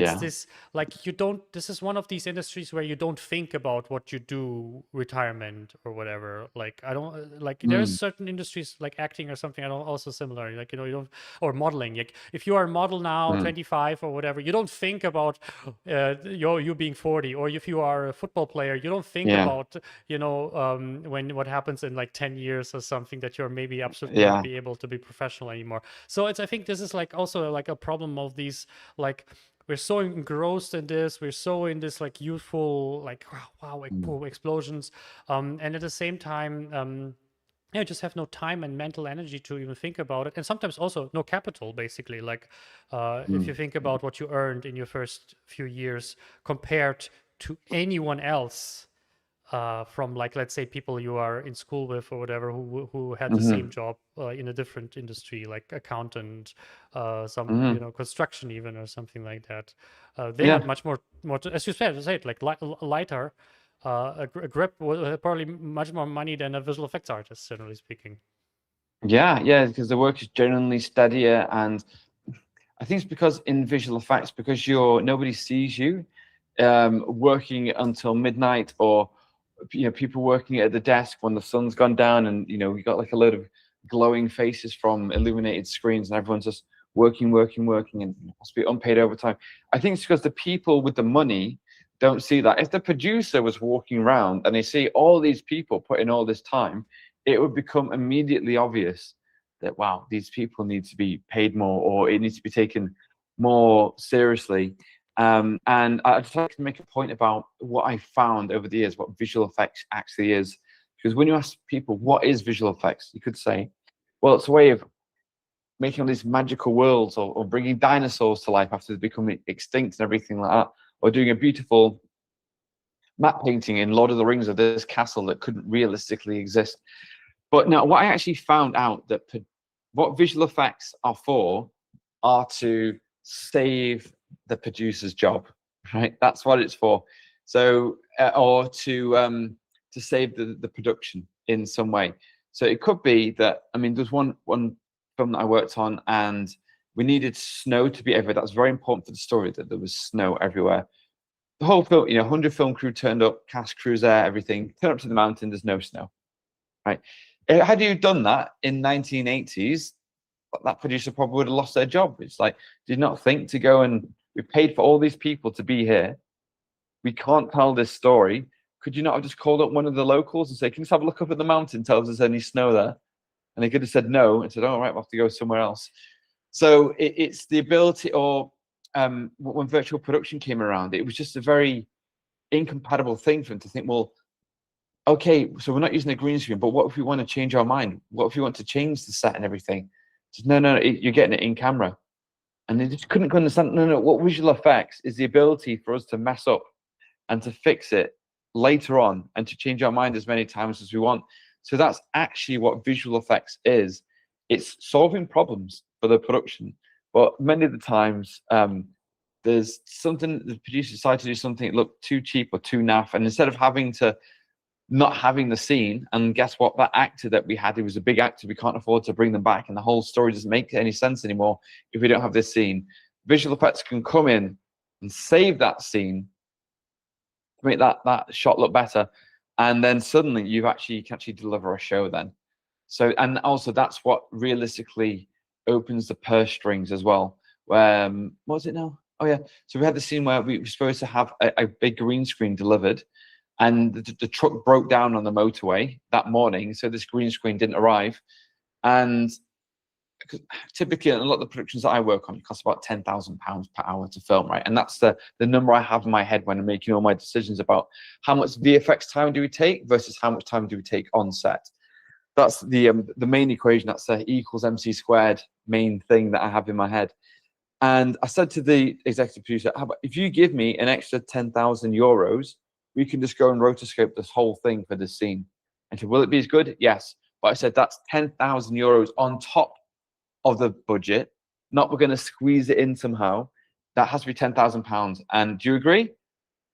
Yeah. this, like, you don't, this is one of these industries where you don't think about what you do, retirement or whatever. Like, I don't like, there's Mm. certain industries like acting or something, I don't, also similar, like, you know, you don't, or modeling, like if you are a model now, Mm. 25 or whatever, you don't think about you being 40. Or if you are a football player, you don't think Yeah. about, you know, when what happens in like 10 years or something, that you're maybe absolutely not Yeah. be able to be professional anymore. So it's, I think this is like also like a problem of these, like, we're so engrossed in this, we're so in this like youthful, like, wow, like, Mm. boom, explosions, and at the same time, yeah, just have no time and mental energy to even think about it, and sometimes also no capital, basically. Like, if you Mm. think about what you earned in your first few years compared to anyone else, from, like, let's say people you are in school with or whatever, who had the same Mm-hmm. job in a different industry, like accountant, some, you Mm-hmm. know, construction even, or something like that. They had Yeah. much more, as you said, like lighter, a grip, probably much more money than a visual effects artist, generally speaking. Yeah. Yeah. Because the work is generally steadier, and I think it's because in visual effects, because nobody sees you working until midnight, or people working at the desk when the sun's gone down, and you got like a load of glowing faces from illuminated screens, and everyone's just working, working, working, and possibly unpaid overtime. I think it's because the people with the money don't see that. If the producer was walking around and they see all these people put in all this time, it would become immediately obvious that, wow, these people need to be paid more, or it needs to be taken more seriously. And I'd just like to make a point about what I found over the years, what visual effects actually is. Because when you ask people, what is visual effects? You could say, well, it's a way of making all these magical worlds, or bringing dinosaurs to life after they become extinct and everything like that, or doing a beautiful map painting in Lord of the Rings of this castle that couldn't realistically exist. But now, what I actually found out, that what visual effects are for are to save the producer's job, right? That's what it's for. So, or to save the production in some way. So it could be that, I mean, there's one film that I worked on, and we needed snow to be everywhere. That was very important for the story, that there was snow everywhere. The whole film, 100 film crew turned up, cast crews there, everything. Turn up to the mountain, there's no snow, right? Had you done that in 1980s, that producer probably would have lost their job. It's like, did not think to go, and we paid for all these people to be here. We can't tell this story. Could you not have just called up one of the locals and say, can you just have a look up at the mountain, tell us there's any snow there? And they could have said no and said, all right, we'll have to go somewhere else. So it's the ability, or when virtual production came around, it was just a very incompatible thing for them to think, well, okay, so we're not using a green screen, but what if we want to change our mind? What if we want to change the set and everything? Just, no, you're getting it in camera. And they just couldn't understand, no, what visual effects is the ability for us to mess up and to fix it later on, and to change our mind as many times as we want. So that's actually what visual effects is. It's solving problems for the production. But many of the times, there's something, the producer decided to do something that looked too cheap or too naff. And instead of not having the scene, and guess what, that actor that we had, he was a big actor, we can't afford to bring them back, and the whole story doesn't make any sense anymore if we don't have this scene. Visual effects can come in and save that scene to make that shot look better, and then suddenly you can actually deliver a show then. So, and also that's what realistically opens the purse strings as well. What was it now? Oh yeah, so we had the scene where we were supposed to have a big green screen delivered, and the truck broke down on the motorway that morning, so this green screen didn't arrive. And typically, a lot of the productions that I work on, it costs about £10,000 per hour to film, right? And that's the number I have in my head when I'm making all my decisions about how much VFX time do we take versus how much time do we take on set. That's the main equation. That's the E equals MC squared main thing that I have in my head. And I said to the executive producer, how about if you give me an extra €10,000, we can just go and rotoscope this whole thing for this scene. And she said, will it be as good? Yes. But I said, that's €10,000 on top of the budget. Not we're going to squeeze it in somehow. That has to be £10,000. And do you agree?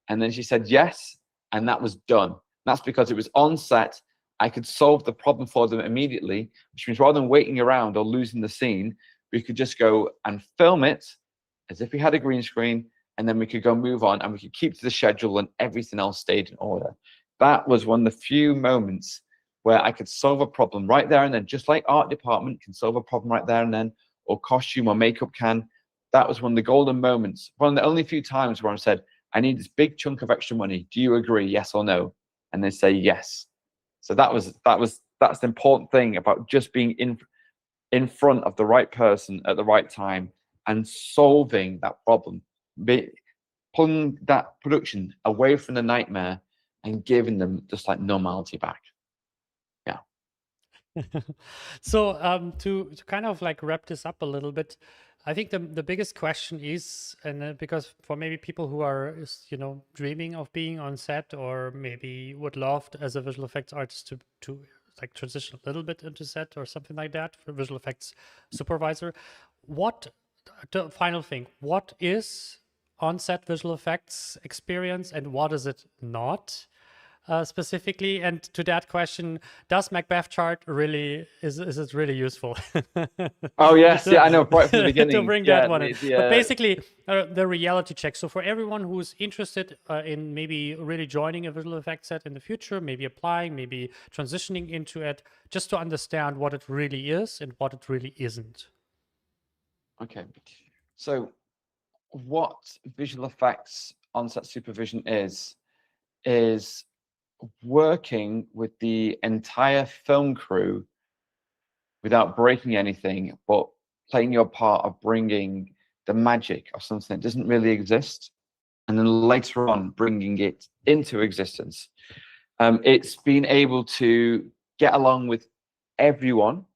And then she said, yes. And that was done. That's because it was on set. I could solve the problem for them immediately, which means rather than waiting around or losing the scene, we could just go and film it as if we had a green screen, and then we could go move on and we could keep to the schedule and everything else stayed in order. That was one of the few moments where I could solve a problem right there and then, just like art department can solve a problem right there and then, or costume or makeup can. That was one of the golden moments, one of the only few times where I said, I need this big chunk of extra money. Do you agree? Yes or no? And they say yes. So that's the important thing about just being in front of the right person at the right time and solving that problem, pulling that production away from the nightmare and giving them just like normality back. Yeah. So to kind of like wrap this up a little bit, I think the biggest question is, and because for maybe people who are, you know, dreaming of being on set, or maybe would love as a visual effects artist to like transition a little bit into set or something like that for visual effects supervisor, what the final thing, what is on-set visual effects experience and what is it not? Specifically, and to that question, does Macbeth chart really is it really useful? Oh yes, yeah, I know, right from the beginning. To bring that one in. But basically, the reality check. So for everyone who's interested in maybe really joining a visual effects set in the future, maybe applying, maybe transitioning into it, just to understand what it really is and what it really isn't. Okay, so what visual effects on-set supervision is working with the entire film crew without breaking anything, but playing your part of bringing the magic of something that doesn't really exist, and then later on bringing it into existence. It's being able to get along with everyone,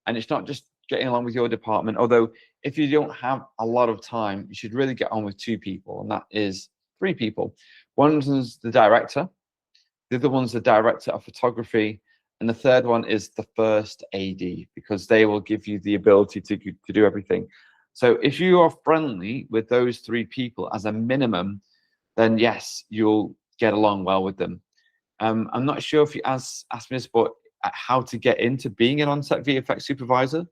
and it's not just getting along with your department, although if you don't have a lot of time, you should really get on with two people, and that is three people. One's the director, the other one's the director of photography, and the third one is the first AD, because they will give you the ability to do everything. So if you are friendly with those three people as a minimum, then yes, you'll get along well with them. I'm not sure if you asked me this, but how to get into being an on-set VFX supervisor.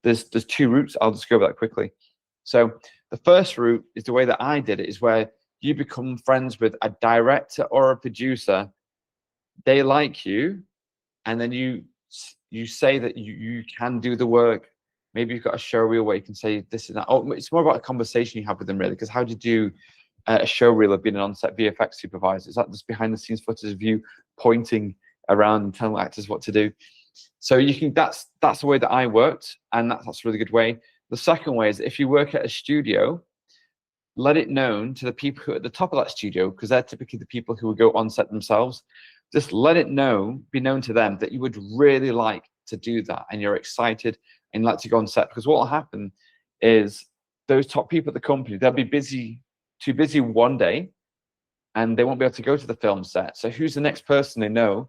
There's two routes. I'll just go over that quickly. So the first route is the way that I did it, is where you become friends with a director or a producer. They like you, and then you say that you can do the work. Maybe you've got a show reel where you can say this and that. Oh, it's more about a conversation you have with them, really, because how do you do a show reel of being an on-set VFX supervisor? Is that just behind the scenes footage of you pointing around and telling actors what to do? So you can, that's the way that I worked, and that's a really good way. The second way is, if you work at a studio, let it known to the people who are at the top of that studio, because they're typically the people who will go on set themselves. Just let it be known to them that you would really like to do that, and you're excited and like to go on set. Because what will happen is those top people at the company, they'll be too busy one day, and they won't be able to go to the film set. So who's the next person they know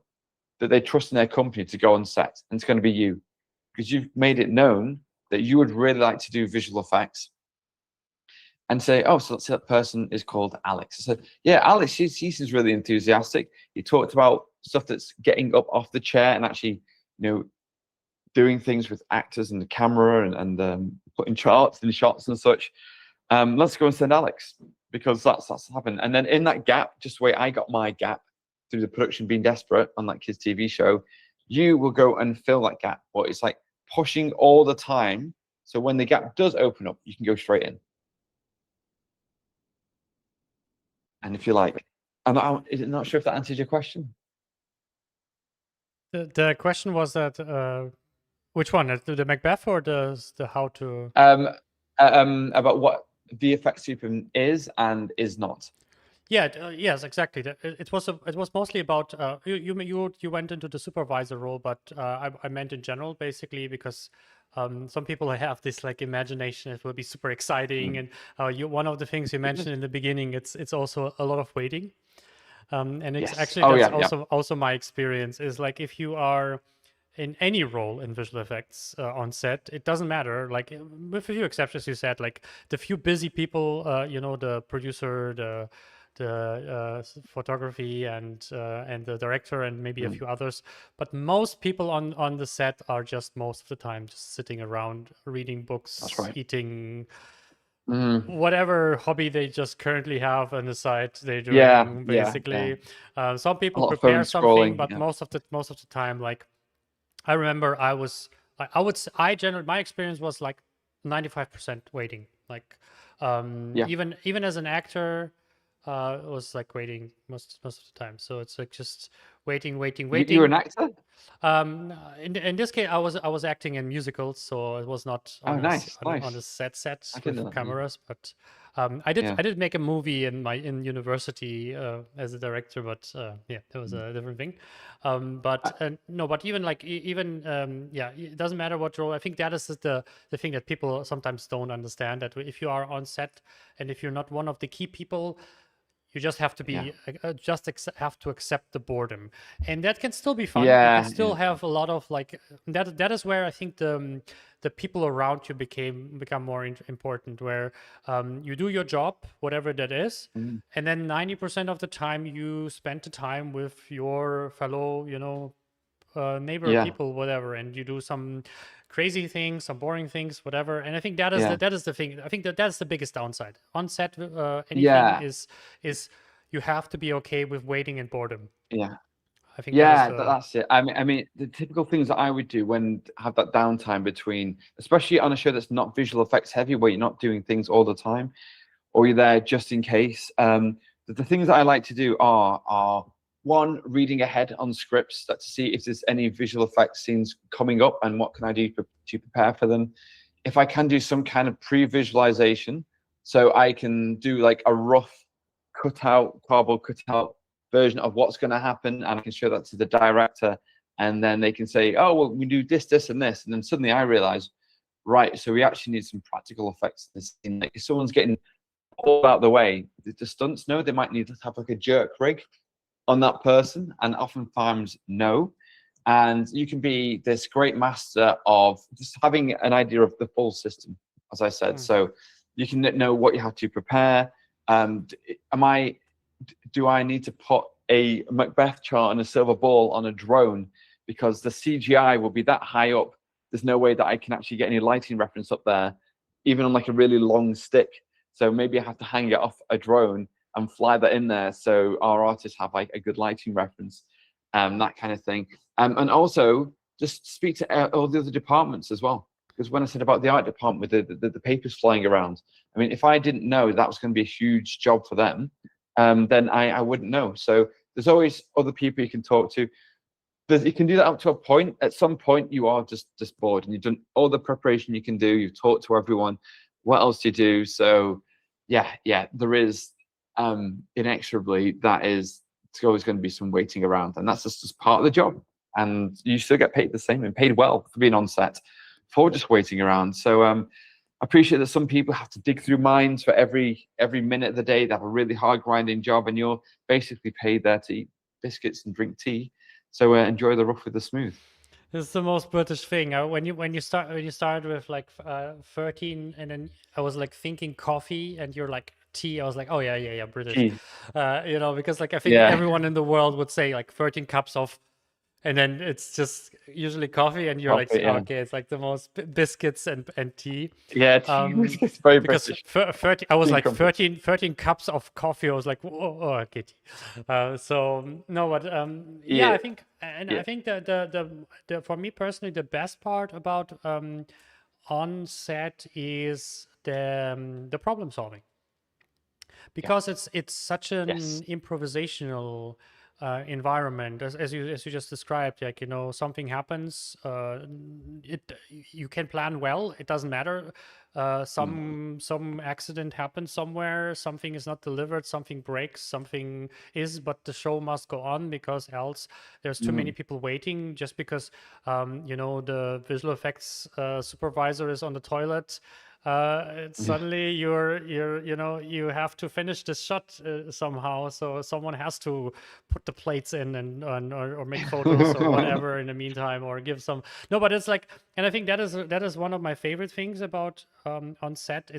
that they trust in their company to go on set? And it's going to be you, because you've made it known that you would really like to do visual effects. And say, oh, so that person is called Alex. I said, yeah, Alex, he seems really enthusiastic. He talked about stuff that's getting up off the chair and actually, doing things with actors and the camera and putting charts and shots and such. Let's go and send Alex, because that's happened. And then in that gap, just the way I got my gap through the production being desperate on that kids TV show, you will go and fill that gap. But it's like pushing all the time, so when the gap does open up, you can go straight in. And if you like, I'm not sure if that answers your question. The question was that which one? The Macbeth or the how to? About what VFX Super is and is not. Yeah. Yes. Exactly. It was mostly about you went into the supervisor role, but I meant in general, basically, because some people have this like imagination. It will be super exciting, and one of the things you mentioned in the beginning, it's also a lot of waiting, and it's Yes. actually that's also my experience is like, if you are in any role in visual effects on set, it doesn't matter. Like, with a few exceptions, you said, like the few busy people, the producer, the photography and the director, and maybe a few others. But most people on the set are just most of the time just sitting around reading books, That's right. eating whatever hobby they just currently have on the side they're Yeah, doing yeah, yeah. basically. Some A people lot of phone prepare something, scrolling. but Yeah, most of the time, like I remember I would I generally my experience was like 95% waiting. Like yeah. even as an actor, it was like waiting most of the time. So it's like just You're an waiting. actor? In this case, I was acting in musicals, so it was not Oh, on nice, on a nice. set I didn't with know that. Yeah. cameras. But Yeah. I did make a movie in university as a director, but yeah, that was Mm. a different thing. Uh, But no, but even like even yeah, it doesn't matter what role. I think that is the thing that people sometimes don't understand, that if you are on set and if you're not one of the key people, you just have to yeah. be have to accept the boredom, and that can still be fun. You can Yeah. still Yeah. have a lot of like that is where I think the people around you become more important, where you do your job, whatever that is, Mm. and then 90% of the time you spend the time with your fellow, neighbor Yeah. people, whatever, and you do some crazy things, some boring things, whatever. And I think that is Yeah. that is the thing. I think that's the biggest downside on set. Anything Yeah. is you have to be okay with waiting and boredom. Yeah. I think that is Yeah, the that's it. I mean, the typical things that I would do when have that downtime between, especially on a show that's not visual effects heavy, where you're not doing things all the time, or you're there just in case. The things that I like to do are one, reading ahead on scripts that to see if there's any visual effects scenes coming up and what can I do to prepare for them. If I can do some kind of pre-visualization, so I can do like a rough cutout, cardboard cutout version of what's going to happen, and I can show that to the director, and then they can say, "Oh, well, we do this, this, and this," and then suddenly I realize, right, so we actually need some practical effects in this scene. Like if someone's getting all out the way, the stunts, no, they might need to have like a jerk rig on that person, and oftentimes no. And you can be this great master of just having an idea of the full system, as I said. Mm. So you can know what you have to prepare. Am I? Do I need to put a Macbeth chart and a silver ball on a drone because the CGI will be that high up? There's no way that I can actually get any lighting reference up there, even on like a really long stick. So maybe I have to hang it off a drone and fly that in there so our artists have like a good lighting reference, that kind of thing. And also just speak to all the other departments as well. Because when I said about the art department with the papers flying around, I mean, if I didn't know that was going to be a huge job for them, then I wouldn't know. So there's always other people you can talk to. You can do that up to a point. At some point, you are just bored, and you've done all the preparation you can do. You've talked to everyone. What else do you do? So, yeah, there is inexorably that is it's always going to be some waiting around, and that's just part of the job. And you still get paid the same and paid well for being on set, for just waiting around. So I appreciate that some people have to dig through mines for every minute of the day. They have a really hard grinding job, and you're basically paid there to eat biscuits and drink tea. So enjoy the rough with the smooth. It's the most British thing. When you start with like 13, and then I was like thinking coffee, and you're like tea. I was like, oh yeah, British. Tea. Because like I think Yeah, everyone in the world would say like 13 cups of, and then it's just usually coffee, and you're like, coffee. Yeah, okay, it's like the most biscuits and tea. yeah. Tea. It's very Because British. 30, I was Tea like crumpets. 13 cups of coffee. I was like, whoa, oh, okay. No, but yeah, Yeah, I think, and I yeah, think the for me personally, the best part about on set is the problem solving, yeah. because it's such an Yes. improvisational environment, as you just described. Like, something happens, it you can plan well, it doesn't matter. Mm. Some accident happens somewhere, something is not delivered, something breaks, something is, but the show must go on, because else there's too many Mm. people waiting, just because the visual effects supervisor is on the toilet. Yeah. Suddenly you have to finish this shot somehow, so someone has to put the plates in, or make photos or whatever in the meantime, or give some. No, but it's like, and I think that is one of my favorite things about on set.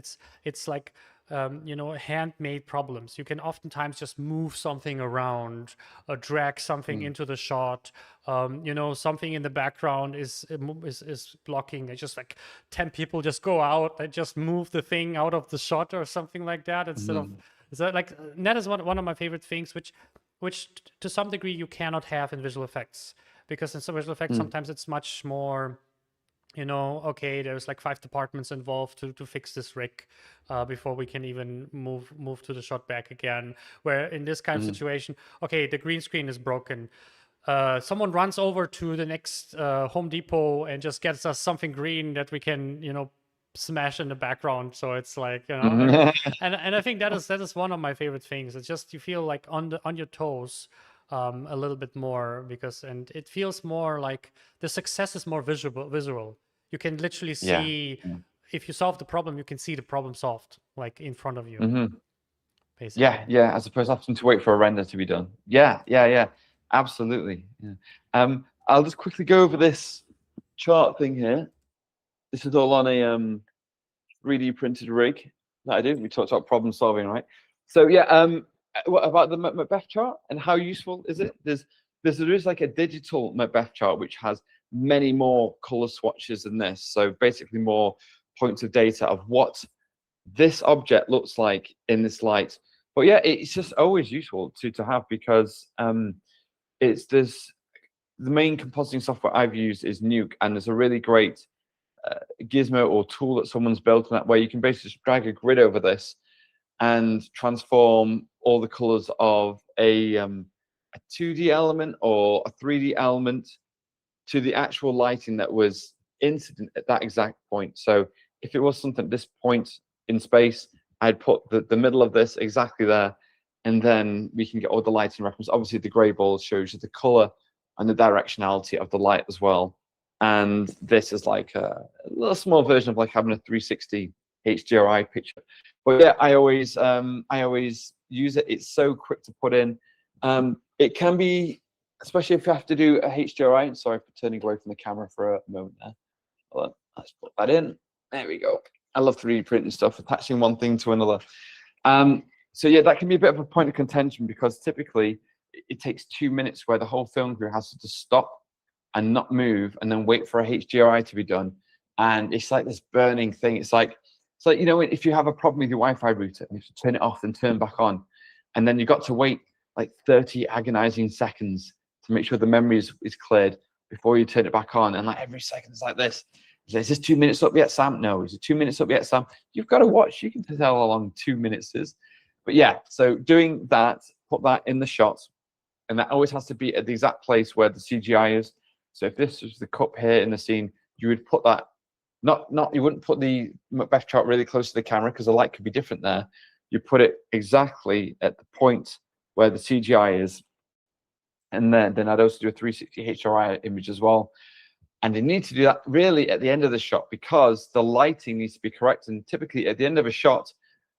It's like handmade problems. You can oftentimes just move something around, drag something into the shot. Something in the background is blocking. They just like 10 people just go out. They just move the thing out of the shot or something like that instead of. Is that like that is one of my favorite things, which to some degree you cannot have in visual effects, because in some visual effects sometimes it's much more, okay, there's like 5 departments involved to fix this rig before we can even move to the shot back again. Where in this kind of situation, okay, the green screen is broken. Someone runs over to the next Home Depot and just gets us something green that we can, smash in the background. So it's like, and I think that is one of my favorite things. It's just you feel like on your toes a little bit more, and it feels more like the success is more visual. You can literally see if you solve the problem, you can see the problem solved like in front of you. Basically. Yeah, as opposed to having to wait for a render to be done. Yeah, absolutely. Yeah. I'll just quickly go over this chart thing here. This is all on a 3D printed rig that I did. We talked about problem solving, right? So yeah, what about the Macbeth chart and how useful is it? There is like a digital Macbeth chart which has many more color swatches than this. So basically more points of data of what this object looks like in this light. But yeah, it's just always useful to have, because the main compositing software I've used is Nuke, and there's a really great gizmo or tool that someone's built on that, where you can basically just drag a grid over this and transform all the colors of a 2D element or a 3D element to the actual lighting that was incident at that exact point. So if it was something at this point in space, I'd put the middle of this exactly there, and then we can get all the lighting reference. Obviously, the gray ball shows you the color and the directionality of the light as well. And this is like a little small version of like having a 360 HDRI picture. But yeah, I always use it. It's so quick to put in. It can be, especially if you have to do a HDRI. Sorry for turning away from the camera for a moment there. Well, let's put that in. There we go. I love 3D printing stuff, attaching one thing to another. So yeah, that can be a bit of a point of contention, because typically it takes 2 minutes where the whole film crew has to just stop and not move and then wait for a HDRI to be done. And it's like this burning thing. It's like if you have a problem with your Wi-Fi router and you have to turn it off and turn back on, and then you've got to wait like 30 agonizing seconds to make sure the memory is cleared before you turn it back on. And like every second is like this. Is this 2 minutes up yet, Sam? No. Is it 2 minutes up yet, Sam? You've got to watch. You can tell how long 2 minutes is. But yeah, so doing that, put that in the shot, and that always has to be at the exact place where the CGI is. So if this was the cup here in the scene, you would put that, you wouldn't put the Macbeth chart really close to the camera, because the light could be different there. You put it exactly at the point where the CGI is. And then I'd also do a 360 HRI image as well. And you need to do that really at the end of the shot, because the lighting needs to be correct. And typically at the end of a shot,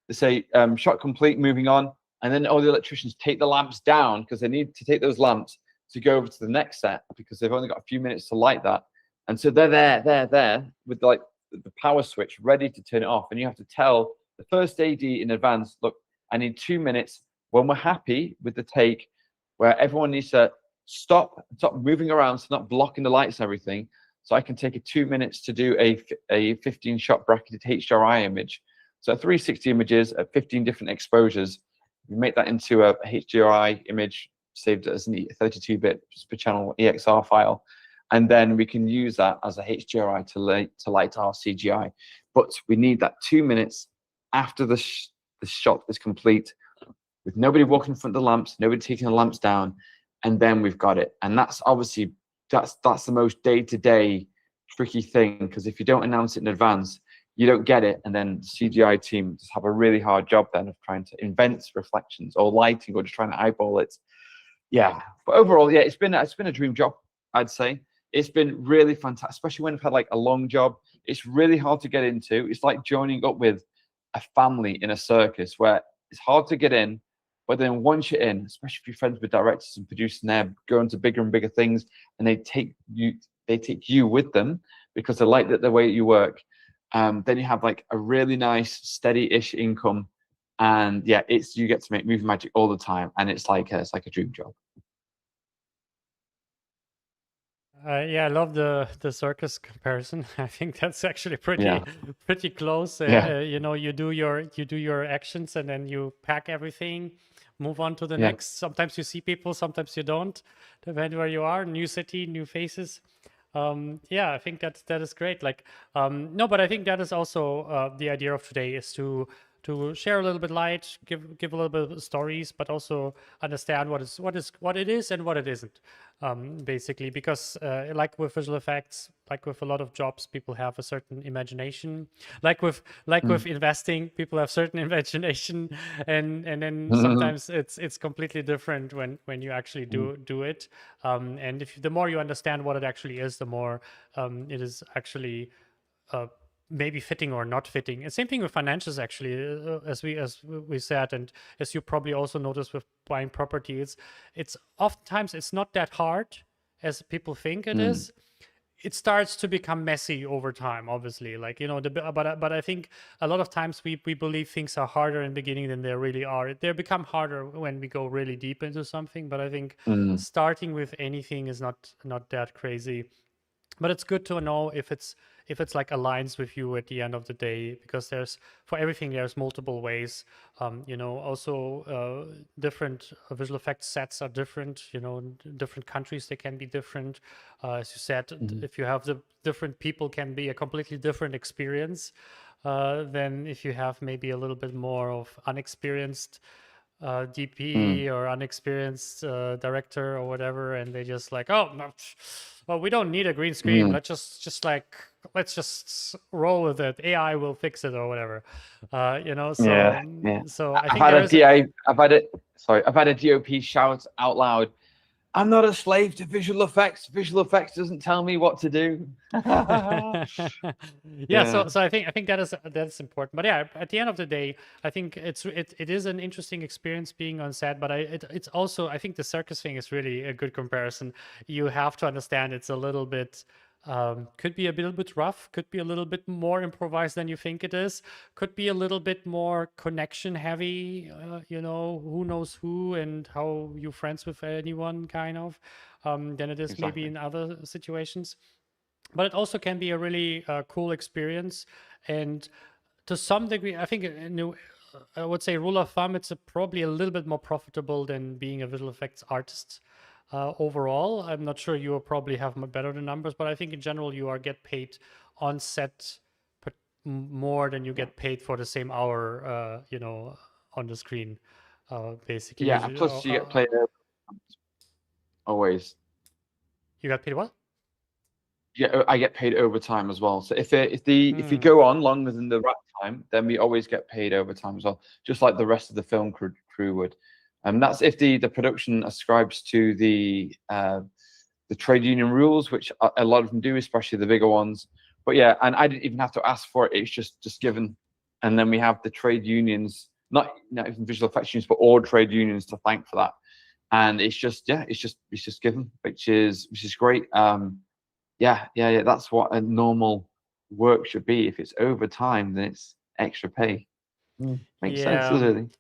they say shot complete, moving on. And then all the electricians take the lamps down, because they need to take those lamps to go over to the next set, because they've only got a few minutes to light that. And so they're there with like the power switch ready to turn it off. And you have to tell the first AD in advance, look, I need 2 minutes. When we're happy with the take, where everyone needs to stop moving around, so not blocking the lights and everything, so I can take a 2 minutes to do a 15 shot bracketed HDRI image. So 360 images at 15 different exposures. We make that into a HDRI image, saved as a 32-bit per channel EXR file, and then we can use that as a HDRI to light our CGI. But we need that 2 minutes after the shot is complete, with nobody walking in front of the lamps, nobody taking the lamps down, and then we've got it. And that's obviously that's the most day-to-day tricky thing, because if you don't announce it in advance, you don't get it, and then the CGI team just have a really hard job then of trying to invent reflections or lighting or just trying to eyeball it. Yeah, but overall, yeah, it's been a dream job, I'd say. It's been really fantastic, especially when I've had like a long job. It's really hard to get into. It's like joining up with a family in a circus, where it's hard to get in, but then once you're in, especially if you're friends with directors and producers, and they're going to bigger and bigger things, and they take you with them because they like the way you work. Then you have like a really nice steady-ish income And yeah, you get to make movie magic all the time, and it's like a dream job. Yeah, I love the circus comparison. I think that's actually Yeah, pretty close. yeah, You know, you do your actions and then you pack everything, move on to the yeah. next. Sometimes you see people, sometimes you don't, depending where you are. New city, new faces. Yeah, I think that is great. Like, no, but I think that is also the idea of today is to share a little bit light, give a little bit of stories, but also understand what it is and what it isn't. Basically, because like with visual effects, like with a lot of jobs, people have a certain imagination. Like with investing, people have certain imagination, and then Mm. sometimes it's completely different when you actually do it. And if the more you understand what it actually is, the more it is actually uh, maybe fitting or not fitting. And same thing with financials, actually, as we said, and as you probably also noticed with buying property, it's oftentimes it's not that hard as people think it Mm. is. It starts to become messy over time, obviously. Like, you know, but I think a lot of times we believe things are harder in the beginning than they really are. They become harder when we go really deep into something. But I think Mm. starting with anything is not that crazy, but it's good to know if it's like aligns with you at the end of the day, because there's for everything there's multiple ways. You know, also different visual effects sets are different. You know, in different countries they can be different. As you said, Mm. if you have the different people, can be a completely different experience than if you have maybe a little bit more of unexperienced Mm. DP or unexperienced director or whatever, and they just like, oh, no, well, we don't need a green screen. Mm. Let's just roll with it. AI will fix it or whatever. You know, Yeah, yeah. so I I've think had there a is a DA. I've had a DOP shout out loud, "I'm not a slave to visual effects. Visual effects doesn't tell me what to do." yeah, Yeah. so I think that is important. But yeah, at the end of the day, I think it is an interesting experience being on set. But it's also, I think the circus thing is really a good comparison. You have to understand it's a little bit could be a little bit rough, could be a little bit more improvised than you think it is, could be a little bit more connection heavy. You know, who knows who and how you friends with anyone kind of, than it is maybe Exactly. in other situations. But it also can be a really cool experience. And to some degree, I think I would say rule of thumb, it's probably a little bit more profitable than being a visual effects artist. Overall, I'm not sure, you will probably have better the numbers, but I think in general you are get paid on set more than you Yeah. get paid for the same hour, you know, on the screen. Basically, Yeah, and usually, plus you get played over always. you got paid what? Yeah, I get paid overtime as well. So if you Hmm. go on longer than the right time, then we always get paid overtime as well, just like the rest of the film crew would. And that's if the production ascribes to the trade union rules, which a lot of them do, especially the bigger ones. But yeah, and I didn't even have to ask for it; it's just given. And then we have the trade unions, not even visual effects unions, but all trade unions to thank for that. And it's just yeah, it's just given, which is great. Yeah. That's what a normal work should be. If it's overtime, then it's extra pay. Makes sense, Yeah. doesn't it?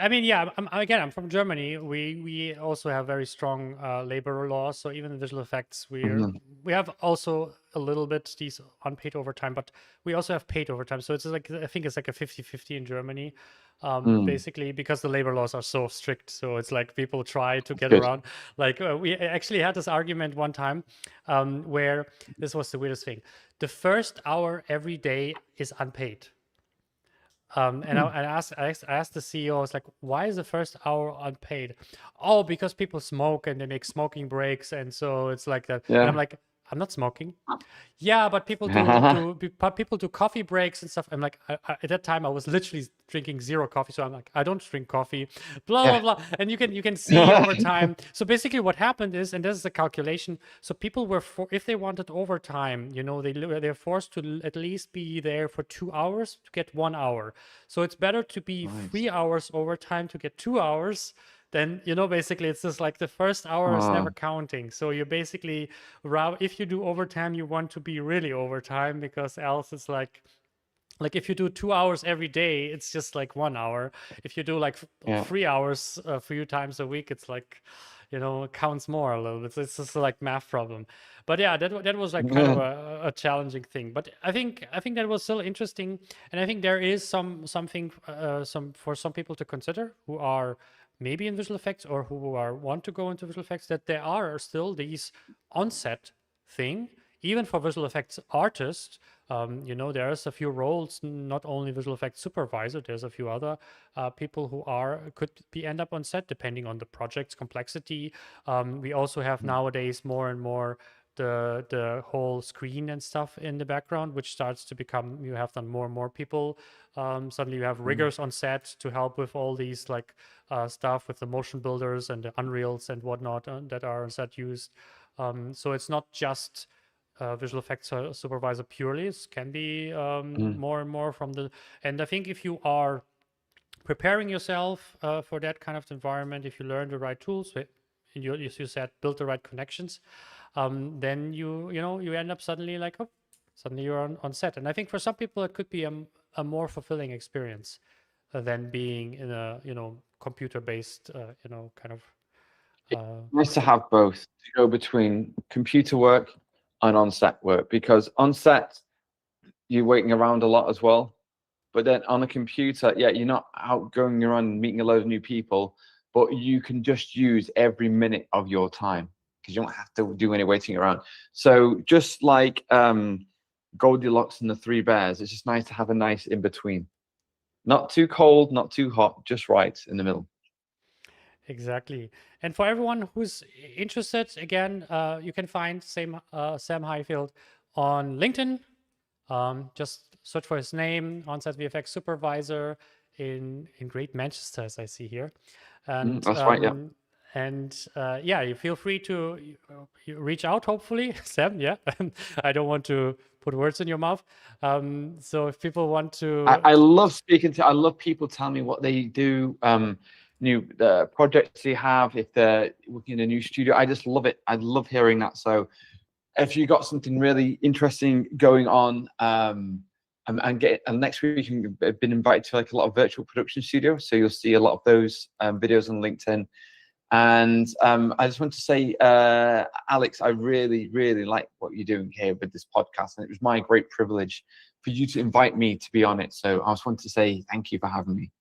I mean, yeah. I'm from Germany. We also have very strong labor laws. So even in visual effects, Mhm. we have also a little bit these unpaid overtime, but we also have paid overtime. So it's like, I think it's like a 50-50 in Germany, Mm. basically, because the labor laws are so strict. So it's like people try to That's get good. around. Like we actually had this argument one time, where this was the weirdest thing. The first hour every day is unpaid. And Mm. I asked the CEO, I was like, why is the first hour unpaid? Oh, because people smoke and they make smoking breaks. And so it's like that. And I'm Yeah. like, I'm not smoking. Yeah, but people do coffee breaks and stuff. I'm like, at that time I was literally drinking zero coffee, so I'm like, I don't drink coffee, blah blah Yeah. blah. And you can see over time. So basically, what happened is, and this is a calculation. So people were if they wanted overtime, you know, they're forced to at least be there for 2 hours to get 1 hour. So it's better to be Nice. 3 hours overtime to get 2 hours. Then, you know, basically it's just like the first hour is never Oh, counting. So you basically, if you do overtime, you want to be really overtime, because else it's like like if you do 2 hours every day, it's just like 1 hour. If you do like Yeah. 3 hours a few times a week, it's like, it counts more a little bit. It's just like math problem. But yeah, that was like kind of a challenging thing. But I think that was still interesting, and I think there is something for some people to consider who are maybe in visual effects or who are want to go into visual effects, that there are still these on-set thing, even for visual effects artists. There's a few roles, not only visual effects supervisor, there's a few other people who could be end up on set depending on the project's complexity. We also have nowadays more and more the whole screen and stuff in the background, which starts to become, you have done more and more people. Suddenly you have riggers on set to help with all these like stuff with the motion builders and the Unreals and whatnot that are on set used. So it's not just visual effects supervisor purely. It can be more and more from the. And I think if you are preparing yourself for that kind of environment, if you learn the right tools, and as you said, build the right connections, then you end up suddenly like, oh, suddenly you're on set. And I think for some people it could be a more fulfilling experience than being in a computer based kind of. Nice to have both to go between computer work and on-set work, because on-set you're waiting around a lot as well. But then on a computer, yeah, you're not out going around meeting a load of new people, but you can just use every minute of your time because you don't have to do any waiting around. So just like Goldilocks and the Three Bears, it's just nice to have a nice in between. Not too cold, not too hot, just right in the middle. Exactly. And for everyone who's interested, again, you can find Sam Highfield on LinkedIn. Just search for his name, On-Set VFX Supervisor in Great Manchester, as I see here. And That's right, yeah. yeah, you feel free to you reach out, hopefully, Sam. Yeah, I don't want to put words in your mouth. So if people want to, I love speaking to. I love people telling me what they do, new projects they have, if they're working in a new studio. I just love it. I love hearing that. So if you got something really interesting going on, and next week I've been invited to like a lot of virtual production studios, so you'll see a lot of those videos on LinkedIn. And I just want to say, Alex, I really, really like what you're doing here with this podcast, and it was my great privilege for you to invite me to be on it. So I just want to say thank you for having me.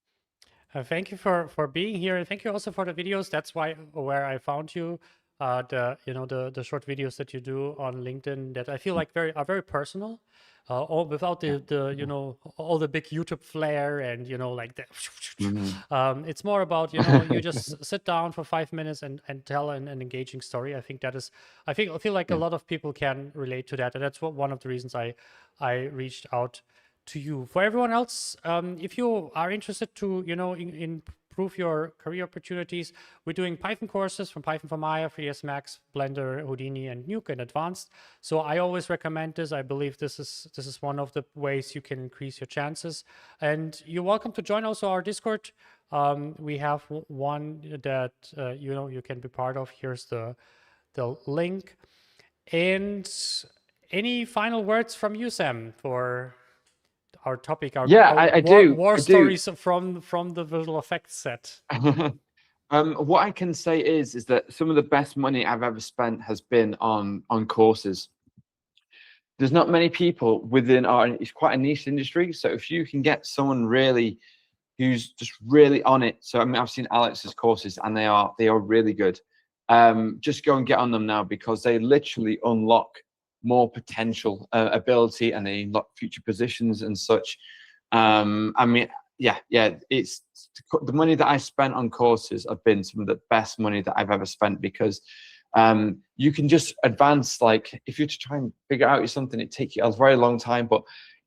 thank you for being here, and thank you also for the videos. That's where I found you. The short videos that you do on LinkedIn that I feel like are very personal, all without the all the big YouTube flair and like that. It's more about you just sit down for 5 minutes and tell an engaging story. I think that is I feel like a lot of people can relate to that, and that's one of the reasons I reached out to you. For everyone else, if you are interested to improve your career opportunities, we're doing Python courses from Python for Maya, 3ds Max, Blender, Houdini, and Nuke and Advanced. So I always recommend this. I believe this is one of the ways you can increase your chances. And you're welcome to join also our Discord. We have one that you can be part of. Here's the link. And any final words from you, Sam, for our topic, our I do. war stories from the visual effects set? What I can say is that some of the best money I've ever spent has been on courses. There's not many people within it's quite a niche industry. So if you can get someone really who's just really on it. So I mean, I've seen Alex's courses and they are really good. Just go and get on them now, because they literally unlock more potential ability, and they unlock future positions and such. I mean, yeah, it's the money that I spent on courses have been some of the best money that I've ever spent, because you can just advance. Like if you're to try and figure out something, it takes you a very long time, but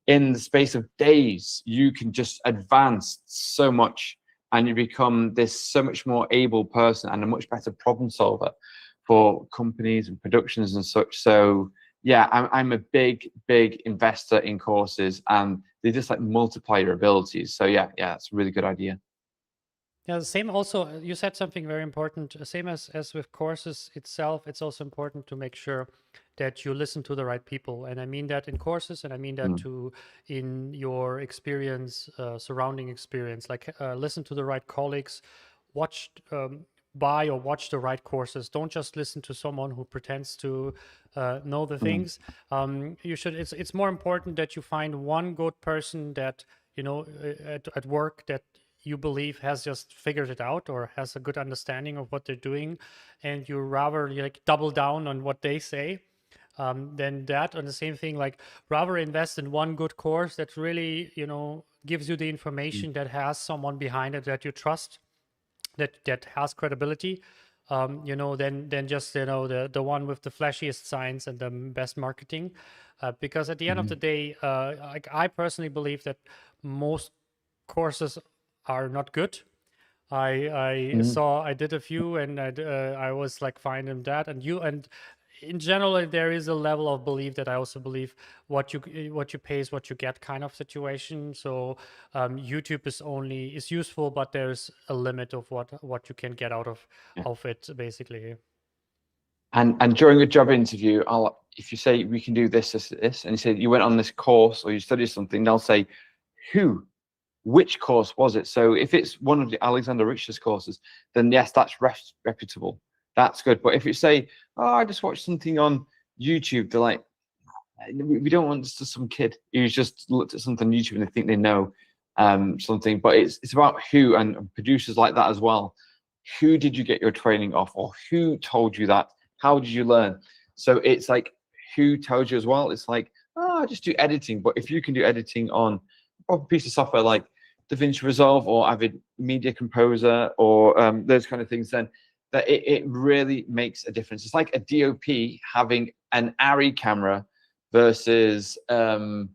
in the space of days, you can just advance so much, and you become this so much more able person and a much better problem solver for companies and productions and such. So yeah, I'm a big investor in courses, and they just like multiply your abilities. So yeah, it's a really good idea. Yeah, same also, you said something very important. Same as with courses itself, it's also important to make sure that you listen to the right people. And I mean that in courses, and I mean that too in your experience, surrounding experience. Like listen to the right colleagues, watch, buy or watch the right courses. Don't just listen to someone who pretends to know the things. You should. It's more important that you find one good person that at work that you believe has just figured it out or has a good understanding of what they're doing, and you rather like double down on what they say than that. And the same thing, like rather invest in one good course that really gives you the information that has someone behind it that you trust, that has credibility, than just the one with the flashiest signs and the best marketing, because at the end of the day, like I personally believe that most courses are not good. I did a few, and I was like fine in that, and in general there is a level of belief that I also believe what you pay is what you get kind of situation. So YouTube is useful, but there's a limit of what you can get out of it basically. And during a job interview, if you say we can do this, this, this, and you say you went on this course or you studied something, they'll say, which course was it? So if it's one of the Alexander Richter's courses, then yes, that's reputable. That's good. But if you say, oh, I just watched something on YouTube, they're like, we don't want just some kid who's just looked at something on YouTube and they think they know something. But it's about who, and producers like that as well. Who did you get your training off, or who told you that? How did you learn? So it's like who told you as well. It's like, oh, I just do editing. But if you can do editing on a proper piece of software like DaVinci Resolve or Avid Media Composer or those kind of things, then that it really makes a difference. It's like a DOP having an ARRI camera versus it's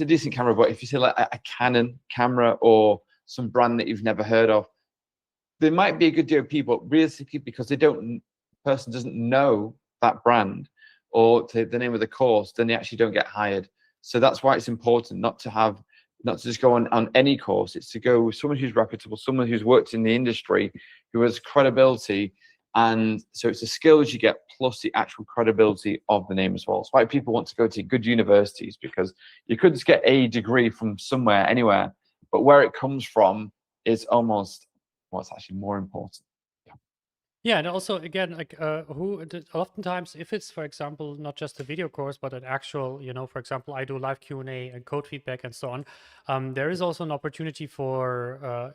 a decent camera, but if you say like a Canon camera or some brand that you've never heard of, there might be a good DOP, but realistically, because person doesn't know that brand or the name of the course, then they actually don't get hired. So that's why it's important not to just go on any course. It's to go with someone who's reputable, someone who's worked in the industry, who has credibility. And so it's the skills you get plus the actual credibility of the name as well. That's why people want to go to good universities, because you could just get a degree from somewhere, anywhere, but where it comes from is almost what's actually more important. Yeah, and also again, like oftentimes, if it's, for example, not just a video course, but an actual, for example, I do live Q&A and code feedback and so on. There is also an opportunity for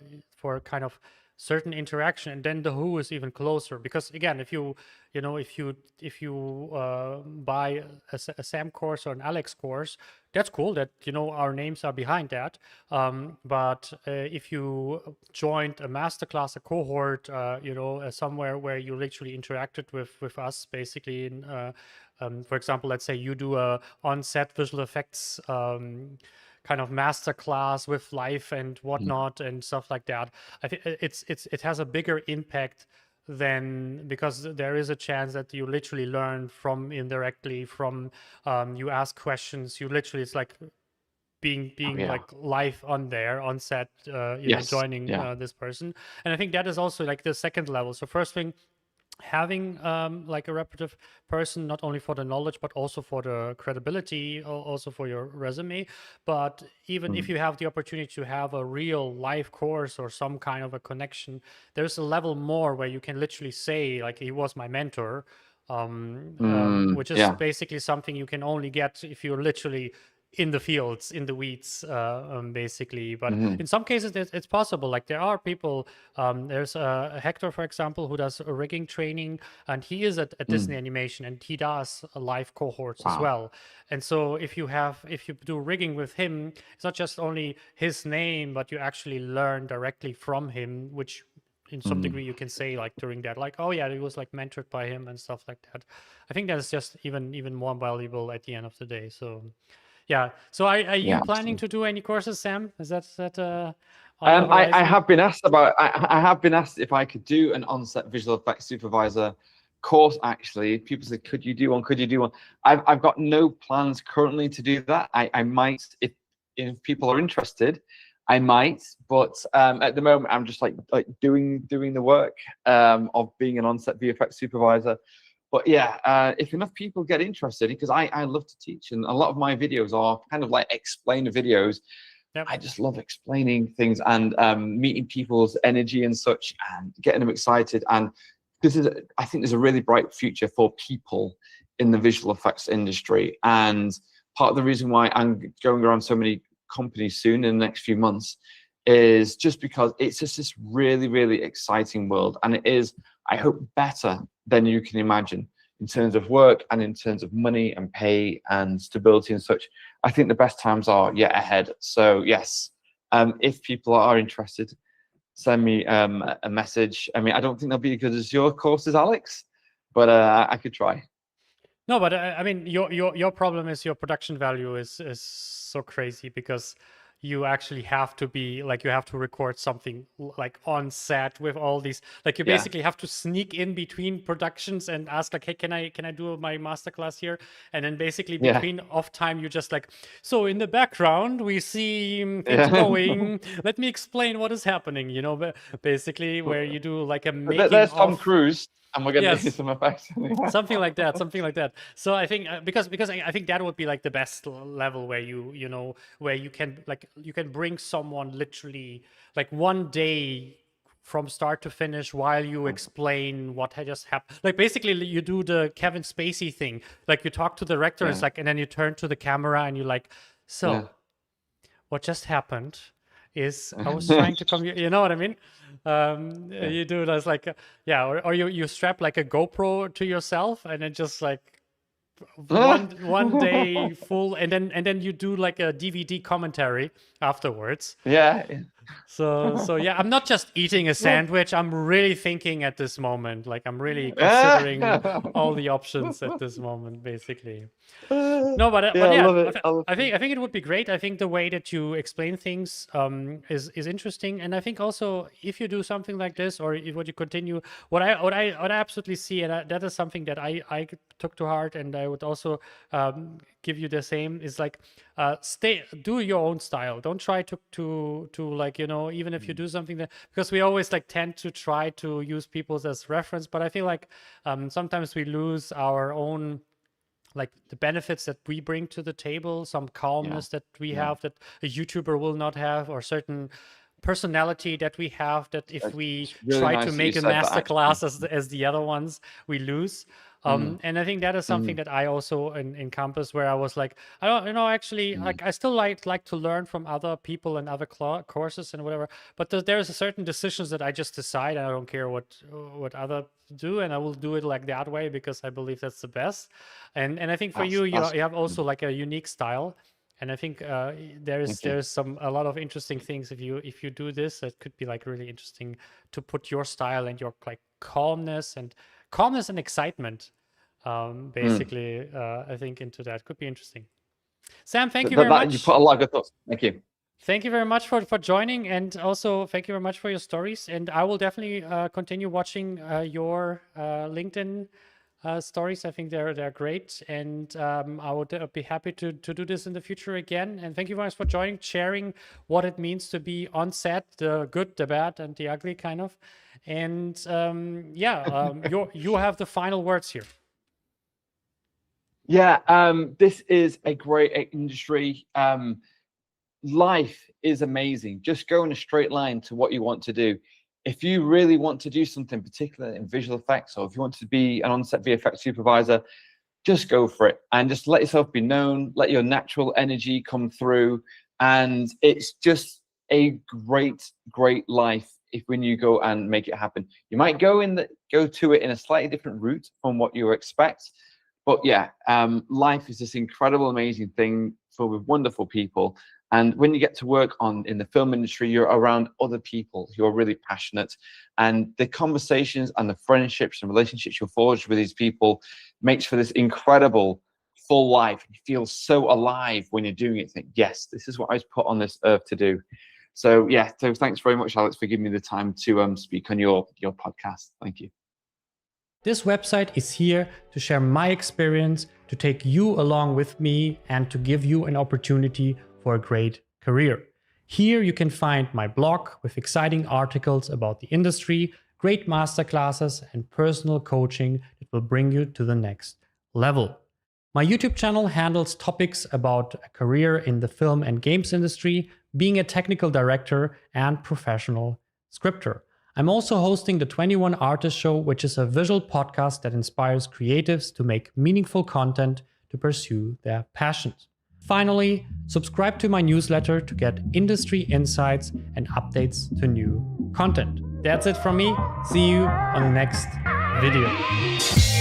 kind of certain interaction, and then the who is even closer, because again, if you buy a Sam course or an Alex course, that's cool that our names are behind that, but if you joined a masterclass, a cohort, somewhere where you literally interacted with us basically in for example, let's say you do a on-set visual effects kind of master class with live and whatnot and stuff like that, I think it has a bigger impact than, because there is a chance that you literally learn from indirectly from you ask questions, you literally, it's like being like live on set, joining this person. And I think that is also like the second level. So first thing, having like a reputable person, not only for the knowledge but also for the credibility, also for your resume. But even if you have the opportunity to have a real live course or some kind of a connection, there's a level more where you can literally say like, he was my mentor, which is basically something you can only get if you're literally in the fields, in the weeds, basically. But in some cases it's possible. Like there are people, there's Hector, for example, who does a rigging training, and he is at Disney Animation, and he does live cohorts as well. And so if you do rigging with him, it's not just only his name, but you actually learn directly from him, which in some degree you can say like during that, like, oh yeah, he was like mentored by him and stuff like that. I think that's just even more valuable at the end of the day. So yeah. So are you planning to do any courses, Sam? Is that on the horizon? I have been asked about. I have been asked if I could do an on-set visual effects supervisor course. Actually, people say, "Could you do one? Could you do one?" I've got no plans currently to do that. I might, if people are interested, I might, but at the moment I'm just like doing the work of being an on-set VFX supervisor. But yeah, if enough people get interested, because I love to teach, and a lot of my videos are kind of like explainer videos. Yep. I just love explaining things and meeting people's energy and such, and getting them excited. And I think there's a really bright future for people in the visual effects industry. And part of the reason why I'm going around so many companies soon in the next few months is just because it's just this really, really exciting world. And it is, I hope, better than you can imagine in terms of work and in terms of money and pay and stability and such. I think the best times are yet ahead. So yes, if people are interested, send me a message. I mean, I don't think they'll be as good as your courses, Alex, but I could try. No, but I mean, your problem is your production value is so crazy because you actually have to be like, you have to record something like on set with all these, like you basically have to sneak in between productions and ask like, hey, can I do my masterclass here? And then basically between off time, you just like, so in the background we see things going. Let me explain what is happening. You know, basically where you do like a making of. There's Tom Cruise. And we're going to do some effects. something like that. So I think because I think that would be like the best level where you know where you can bring someone literally like one day from start to finish while you explain what had just happened. Like basically you do the Kevin Spacey thing. Like you talk to the director, it's like, and then you turn to the camera and you're like, so what just happened is I was trying to come, you know what I mean? You do this like, or you strap like a GoPro to yourself and then just like one day full, and then you do like a DVD commentary afterwards. So yeah, I'm not just eating a sandwich. I'm really thinking at this moment. Like I'm really considering all the options at this moment, basically. No, but yeah, I think it would be great. I think the way that you explain things is interesting, and I think also if you do something like this, or if what you continue, what I absolutely see, and that is something that I took to heart, and I would also give you the same, is like do your own style. Don't try to like, you know, even if you do something that, because we always like tend to try to use people's as reference, but I feel like sometimes we lose our own, like the benefits that we bring to the table, some calmness that we have that a YouTuber will not have, or certain personality that we have that if we try to make a masterclass as the other ones, we lose. And I think that is something that I also encompass, where I was like, I don't, you know, actually, like I still like to learn from other people and other courses and whatever. But there's a certain decisions that I just decide. I don't care what other do, and I will do it like that way because I believe that's the best. And I think for you have also like a unique style. And I think there's a lot of interesting things if you do this. It could be like really interesting to put your style and your like calmness and excitement, basically. I think into that could be interesting. Sam, thank you very much. You put a lot of good thoughts. Thank you. Thank you very much for joining, and also thank you very much for your stories. And I will definitely continue watching your LinkedIn stories. I think they're great, and I would be happy to do this in the future again. And thank you very much for joining, sharing what it means to be on set, the good, the bad, and the ugly, kind of. And you have the final words here. Yeah, this is a great industry. Life is amazing. Just go in a straight line to what you want to do. If you really want to do something particular in visual effects, or if you want to be an on-set VFX supervisor, just go for it and just let yourself be known, let your natural energy come through. And it's just a great life if when you go and make it happen. You might go to it in a slightly different route from what you expect. But yeah, life is this incredible, amazing thing filled with wonderful people. And when you get to work in the film industry, you're around other people who are really passionate. And the conversations and the friendships and relationships you'll forge with these people makes for this incredible full life. You feel so alive when you're doing it. You think, yes, this is what I was put on this earth to do. So yeah, so thanks very much, Alex, for giving me the time to speak on your podcast. Thank you. This website is here to share my experience, to take you along with me, and to give you an opportunity for a great career. Here you can find my blog with exciting articles about the industry, great masterclasses, and personal coaching that will bring you to the next level. My YouTube channel handles topics about a career in the film and games industry, being a technical director, and professional scripter. I'm also hosting the 21 Artist Show, which is a visual podcast that inspires creatives to make meaningful content to pursue their passions. Finally, subscribe to my newsletter to get industry insights and updates to new content. That's it from me. See you on the next video.